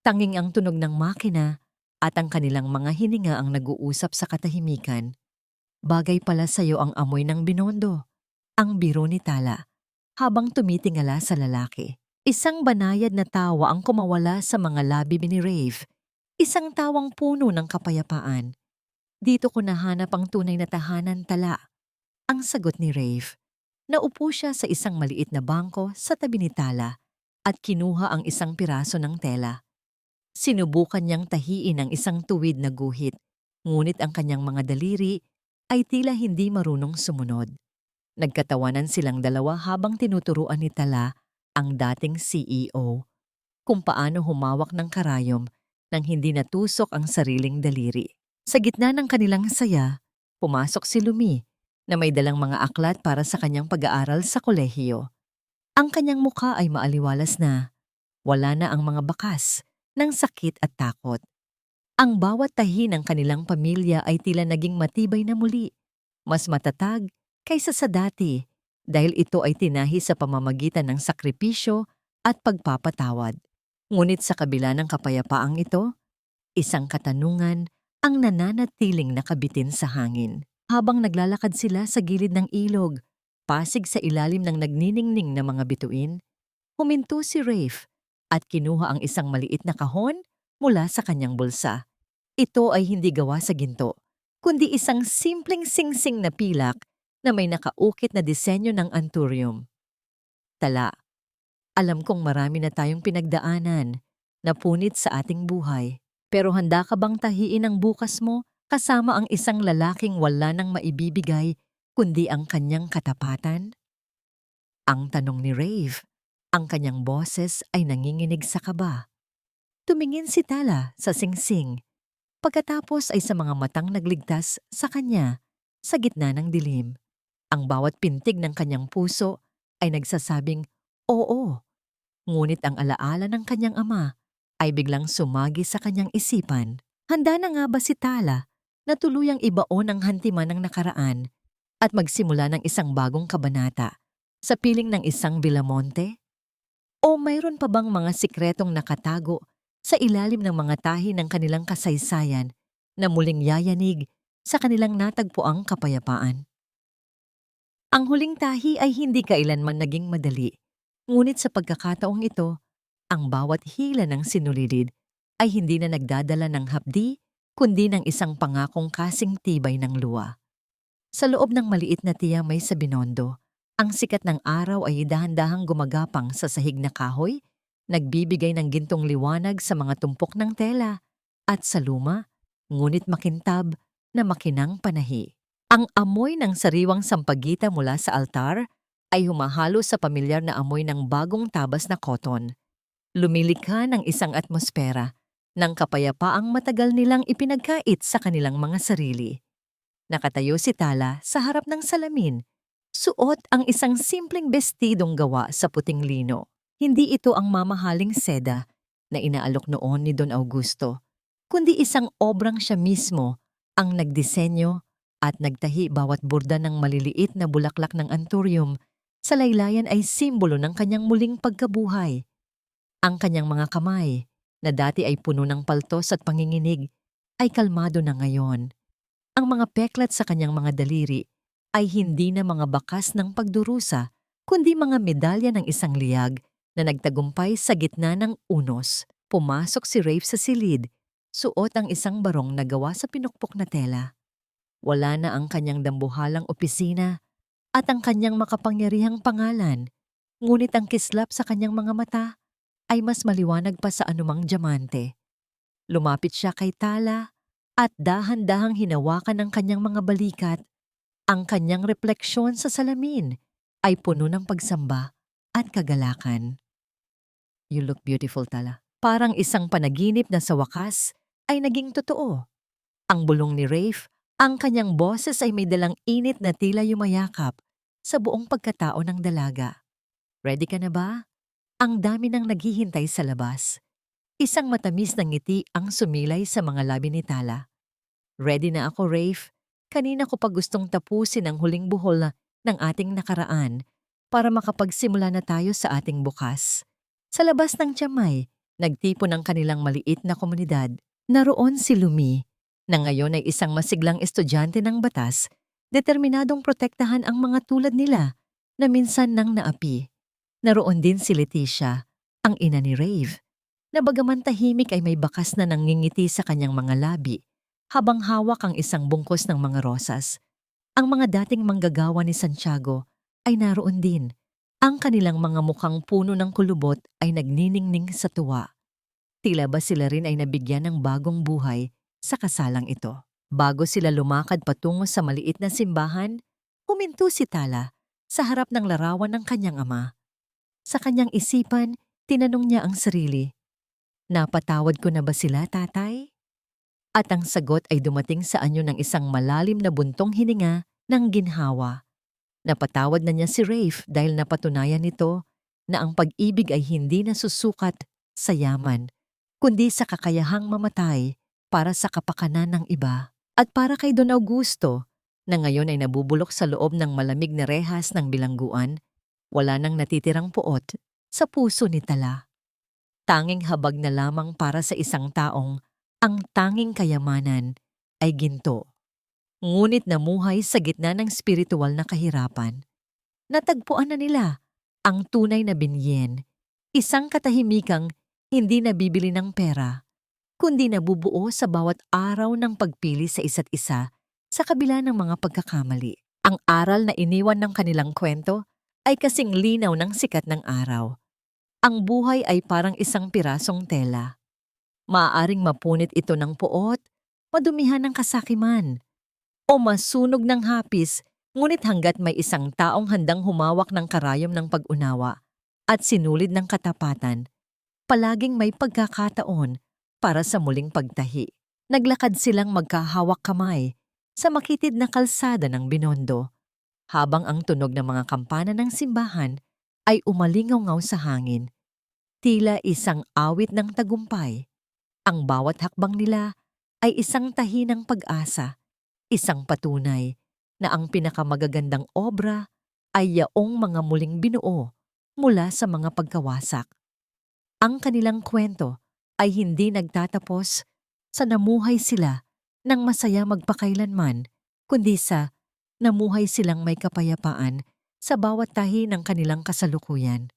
[SPEAKER 1] tanging ang tunog ng makina at ang kanilang mga hininga ang nag-uusap sa katahimikan. Bagay pala sa'yo ang amoy ng Binondo, ang biro ni Tala, habang tumitingala sa lalaki. Isang banayad na tawa ang kumawala sa mga labi ni Rafe, isang tawang puno ng kapayapaan. Dito ko nahanap ang tunay na tahanan, Tala. Ang sagot ni Rafe. Naupo siya sa isang maliit na bangko sa tabi ni Tala at kinuha ang isang piraso ng tela. Sinubukan niyang tahiin ang isang tuwid na guhit, ngunit ang kanyang mga daliri ay tila hindi marunong sumunod. Nagkatawanan silang dalawa habang tinuturuan ni Tala ang dating CEO kung paano humawak ng karayom nang hindi natusok ang sariling daliri. Sa gitna ng kanilang saya, pumasok si Lumi na may dalang mga aklat para sa kanyang pag-aaral sa kolehiyo. Ang kanyang mukha ay maaliwalas na, wala na ang mga bakas ng sakit at takot. Ang bawat tahi ng kanilang pamilya ay tila naging matibay na muli, mas matatag kaysa sa dati dahil ito ay tinahi sa pamamagitan ng sakripisyo at pagpapatawad. Ngunit sa kabila ng kapayapaang ito, isang katanungan ang nananatiling nakabitin sa hangin. Habang naglalakad sila sa gilid ng ilog, pasig sa ilalim ng nagniningning na mga bituin, huminto si Rafe at kinuha ang isang maliit na kahon mula sa kanyang bulsa. Ito ay hindi gawa sa ginto, kundi isang simpleng singsing na pilak na may nakaukit na disenyo ng anthurium. Tala, alam kong marami na tayong pinagdaanan na punit sa ating buhay, pero handa ka bang tahiin ang bukas mo kasama ang isang lalaking wala nang maibibigay kundi ang kanyang katapatan? Ang tanong ni Rafe, ang kanyang boses ay nanginginig sa kaba. Tumingin si Tala sa singsing. Pagkatapos ay sa mga matang nagligtas sa kanya sa gitna ng dilim. Ang bawat pintig ng kanyang puso ay nagsasabing, oo. Ngunit ang alaala ng kanyang ama ay biglang sumagi sa kanyang isipan. Handa na nga ba si Tala na tuluyang ibaon ang hantiman ng nakaraan at magsimula ng isang bagong kabanata sa piling ng isang Villamonte? O mayroon pa bang mga sikretong nakatago sa ilalim ng mga tahi ng kanilang kasaysayan na muling yayanig sa kanilang natagpuang kapayapaan? Ang huling tahi ay hindi kailanman naging madali, ngunit sa pagkakataong ito, ang bawat hila ng sinulidid ay hindi na nagdadala ng hapdi kundi ng isang pangakong kasing tibay ng luwa. Sa loob ng maliit na tiyamay sa Binondo, ang sikat ng araw ay dahan-dahang gumagapang sa sahig na kahoy, nagbibigay ng gintong liwanag sa mga tumpok ng tela at sa luma, ngunit makintab na makinang panahi. Ang amoy ng sariwang sampagita mula sa altar ay humahalo sa pamilyar na amoy ng bagong tabas na cotton. Lumilikha ng isang atmosfera ng kapayapaang matagal nilang ipinagkait sa kanilang mga sarili. Nakatayo si Tala sa harap ng salamin. Suot ang isang simpleng bestidong gawa sa puting lino. Hindi ito ang mamahaling seda na inaalok noon ni Don Augusto, kundi isang obrang siya mismo ang nagdisenyo at nagtahi. Bawat burda ng maliliit na bulaklak ng anthurium sa laylayan ay simbolo ng kanyang muling pagkabuhay. Ang kanyang mga kamay, na dati ay puno ng paltos at panginginig, ay kalmado na ngayon. Ang mga peklat sa kanyang mga daliri ay hindi na mga bakas ng pagdurusa, kundi mga medalya ng isang liyag na nagtagumpay sa gitna ng unos. Pumasok si Rafe sa silid, suot ang isang barong na gawa sa pinukpok na tela. Wala na ang kanyang dambuhalang opisina at ang kanyang makapangyarihang pangalan, ngunit ang kislap sa kanyang mga mata ay mas maliwanag pa sa anumang diamante. Lumapit siya kay Tala at dahan-dahang hinawakan ang kanyang mga balikat. Ang kanyang refleksyon sa salamin ay puno ng pagsamba at kagalakan. You look beautiful, Tala. Parang isang panaginip na sa wakas ay naging totoo. Ang bulong ni Rafe, ang kanyang boses ay may dalang init na tila yumayakap sa buong pagkatao ng dalaga. Ready ka na ba? Ang dami nang naghihintay sa labas. Isang matamis na ngiti ang sumilay sa mga labi ni Tala. Ready na ako, Rafe. Kanina ko pa gustong tapusin ang huling buhol ng ating nakaraan para makapagsimula na tayo sa ating bukas. Sa labas ng tiyamay, nagtipon ang kanilang maliit na komunidad. Naroon si Lumi, na ngayon ay isang masiglang estudyante ng batas, determinadong protektahan ang mga tulad nila na minsan nang naapi. Naroon din si Leticia, ang ina ni Rave, na bagaman tahimik ay may bakas na nangingiti sa kanyang mga labi habang hawak ang isang bungkos ng mga rosas. Ang mga dating manggagawa ni Santiago ay naroon din. Ang kanilang mga mukhang puno ng kulubot ay nagniningning sa tuwa. Tila ba sila rin ay nabigyan ng bagong buhay sa kasalang ito. Bago sila lumakad patungo sa maliit na simbahan, huminto si Tala sa harap ng larawan ng kanyang ama. Sa kanyang isipan, tinanong niya ang sarili, "Napatawad ko na ba sila, tatay?" At ang sagot ay dumating sa anyo ng isang malalim na buntong hininga ng ginhawa. Napatawad na niya si Rafe dahil napatunayan nito na ang pag-ibig ay hindi nasusukat sa yaman, kundi sa kakayahang mamatay para sa kapakanan ng iba. At para kay Don Augusto, na ngayon ay nabubulok sa loob ng malamig na rehas ng bilangguan, wala nang natitirang puot sa puso ni Tala. Tanging habag na lamang para sa isang taong ang tanging kayamanan ay ginto. Ngunit namuhay sa gitna ng spiritual na kahirapan. Natagpuan na nila ang tunay na binyen, isang katahimikang hindi nabibili ng pera, kundi nabubuo sa bawat araw ng pagpili sa isa't isa sa kabila ng mga pagkakamali. Ang aral na iniwan ng kanilang kwento ay kasing linaw ng sikat ng araw. Ang buhay ay parang isang pirasong tela. Maaaring mapunit ito ng puot, madumihan ng kasakiman, o masunog ng hapis, ngunit hanggat may isang taong handang humawak ng karayom ng pag-unawa at sinulid ng katapatan, palaging may pagkakataon para sa muling pagtahi. Naglakad silang magkahawak kamay sa makitid na kalsada ng Binondo, habang ang tunog ng mga kampana ng simbahan ay umalingaw-ngaw sa hangin. Tila isang awit ng tagumpay. Ang bawat hakbang nila ay isang tahi ng pag-asa, isang patunay na ang pinakamagagandang obra ay yaong mga muling binuo mula sa mga pagkawasak. Ang kanilang kwento ay hindi nagtatapos sa namuhay sila ng masaya magpakailanman, kundi sa namuhay silang may kapayapaan sa bawat tahi ng kanilang kasalukuyan.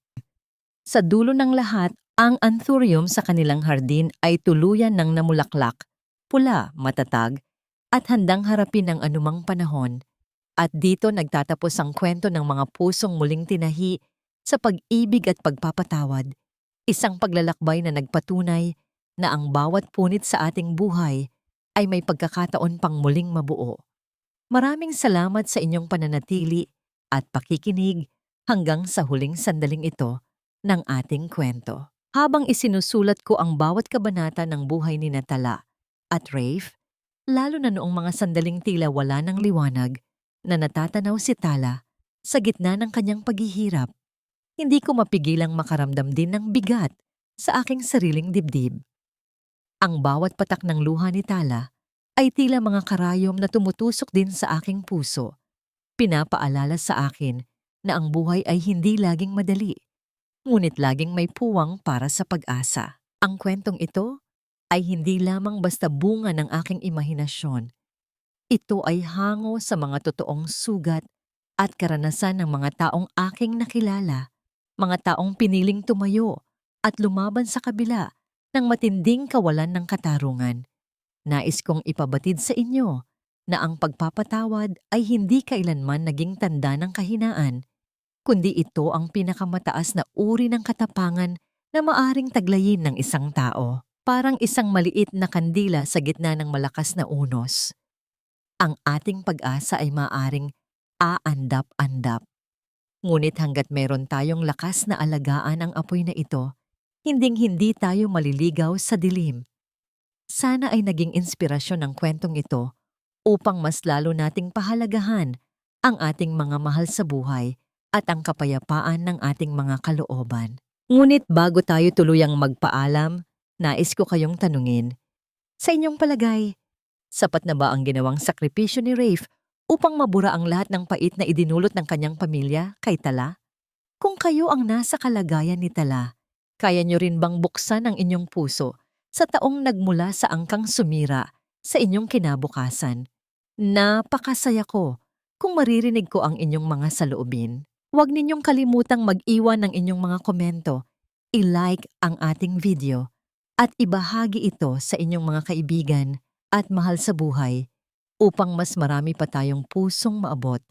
[SPEAKER 1] Sa dulo ng lahat, ang anthurium sa kanilang hardin ay tuluyan ng namulaklak, pula, matatag, at handang harapin ang anumang panahon. At dito nagtatapos ang kwento ng mga pusong muling tinahi sa pag-ibig at pagpapatawad, isang paglalakbay na nagpatunay na ang bawat punit sa ating buhay ay may pagkakataon pang muling mabuo. Maraming salamat sa inyong pananatili at pakikinig hanggang sa huling sandaling ito ng ating kwento. Habang isinusulat ko ang bawat kabanata ng buhay ni Natala at Rafe, lalo na noong mga sandaling tila wala ng liwanag na natatanaw si Tala sa gitna ng kanyang paghihirap, hindi ko mapigilang makaramdam din ng bigat sa aking sariling dibdib. Ang bawat patak ng luha ni Tala ay tila mga karayom na tumutusok din sa aking puso. Pinapaalala sa akin na ang buhay ay hindi laging madali, ngunit laging may puwang para sa pag-asa. Ang kwentong ito ay hindi lamang basta bunga ng aking imahinasyon. Ito ay hango sa mga totoong sugat at karanasan ng mga taong aking nakilala, mga taong piniling tumayo at lumaban sa kabila ng matinding kawalan ng katarungan. Nais kong ipabatid sa inyo na ang pagpapatawad ay hindi kailanman naging tanda ng kahinaan, kundi ito ang pinakamataas na uri ng katapangan na maaring taglayin ng isang tao. Parang isang maliit na kandila sa gitna ng malakas na unos. Ang ating pag-asa ay maaring aandap-andap. Ngunit hanggat meron tayong lakas na alagaan ang apoy na ito, hinding-hindi tayo maliligaw sa dilim. Sana ay naging inspirasyon ng kwentong ito upang mas lalo nating pahalagahan ang ating mga mahal sa buhay at ang kapayapaan ng ating mga kalooban. Ngunit bago tayo tuluyang magpaalam, nais ko kayong tanungin, sa inyong palagay, sapat na ba ang ginawang sakripisyo ni Rafe upang mabura ang lahat ng pait na idinulot ng kanyang pamilya kay Tala? Kung kayo ang nasa kalagayan ni Tala, kaya nyo rin bang buksan ang inyong puso sa taong nagmula sa angkang sumira sa inyong kinabukasan? Napakasaya ko kung maririnig ko ang inyong mga saloobin. Huwag ninyong kalimutang mag-iwan ng inyong mga komento, i-like ang ating video, at ibahagi ito sa inyong mga kaibigan at mahal sa buhay upang mas marami pa tayong pusong maabot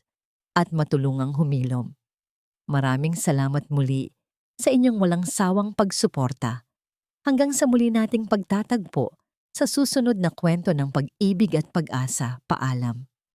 [SPEAKER 1] at matulungang humilom. Maraming salamat muli sa inyong walang sawang pagsuporta. Hanggang sa muli nating pagtatagpo sa susunod na kwento ng pag-ibig at pag-asa. Paalam.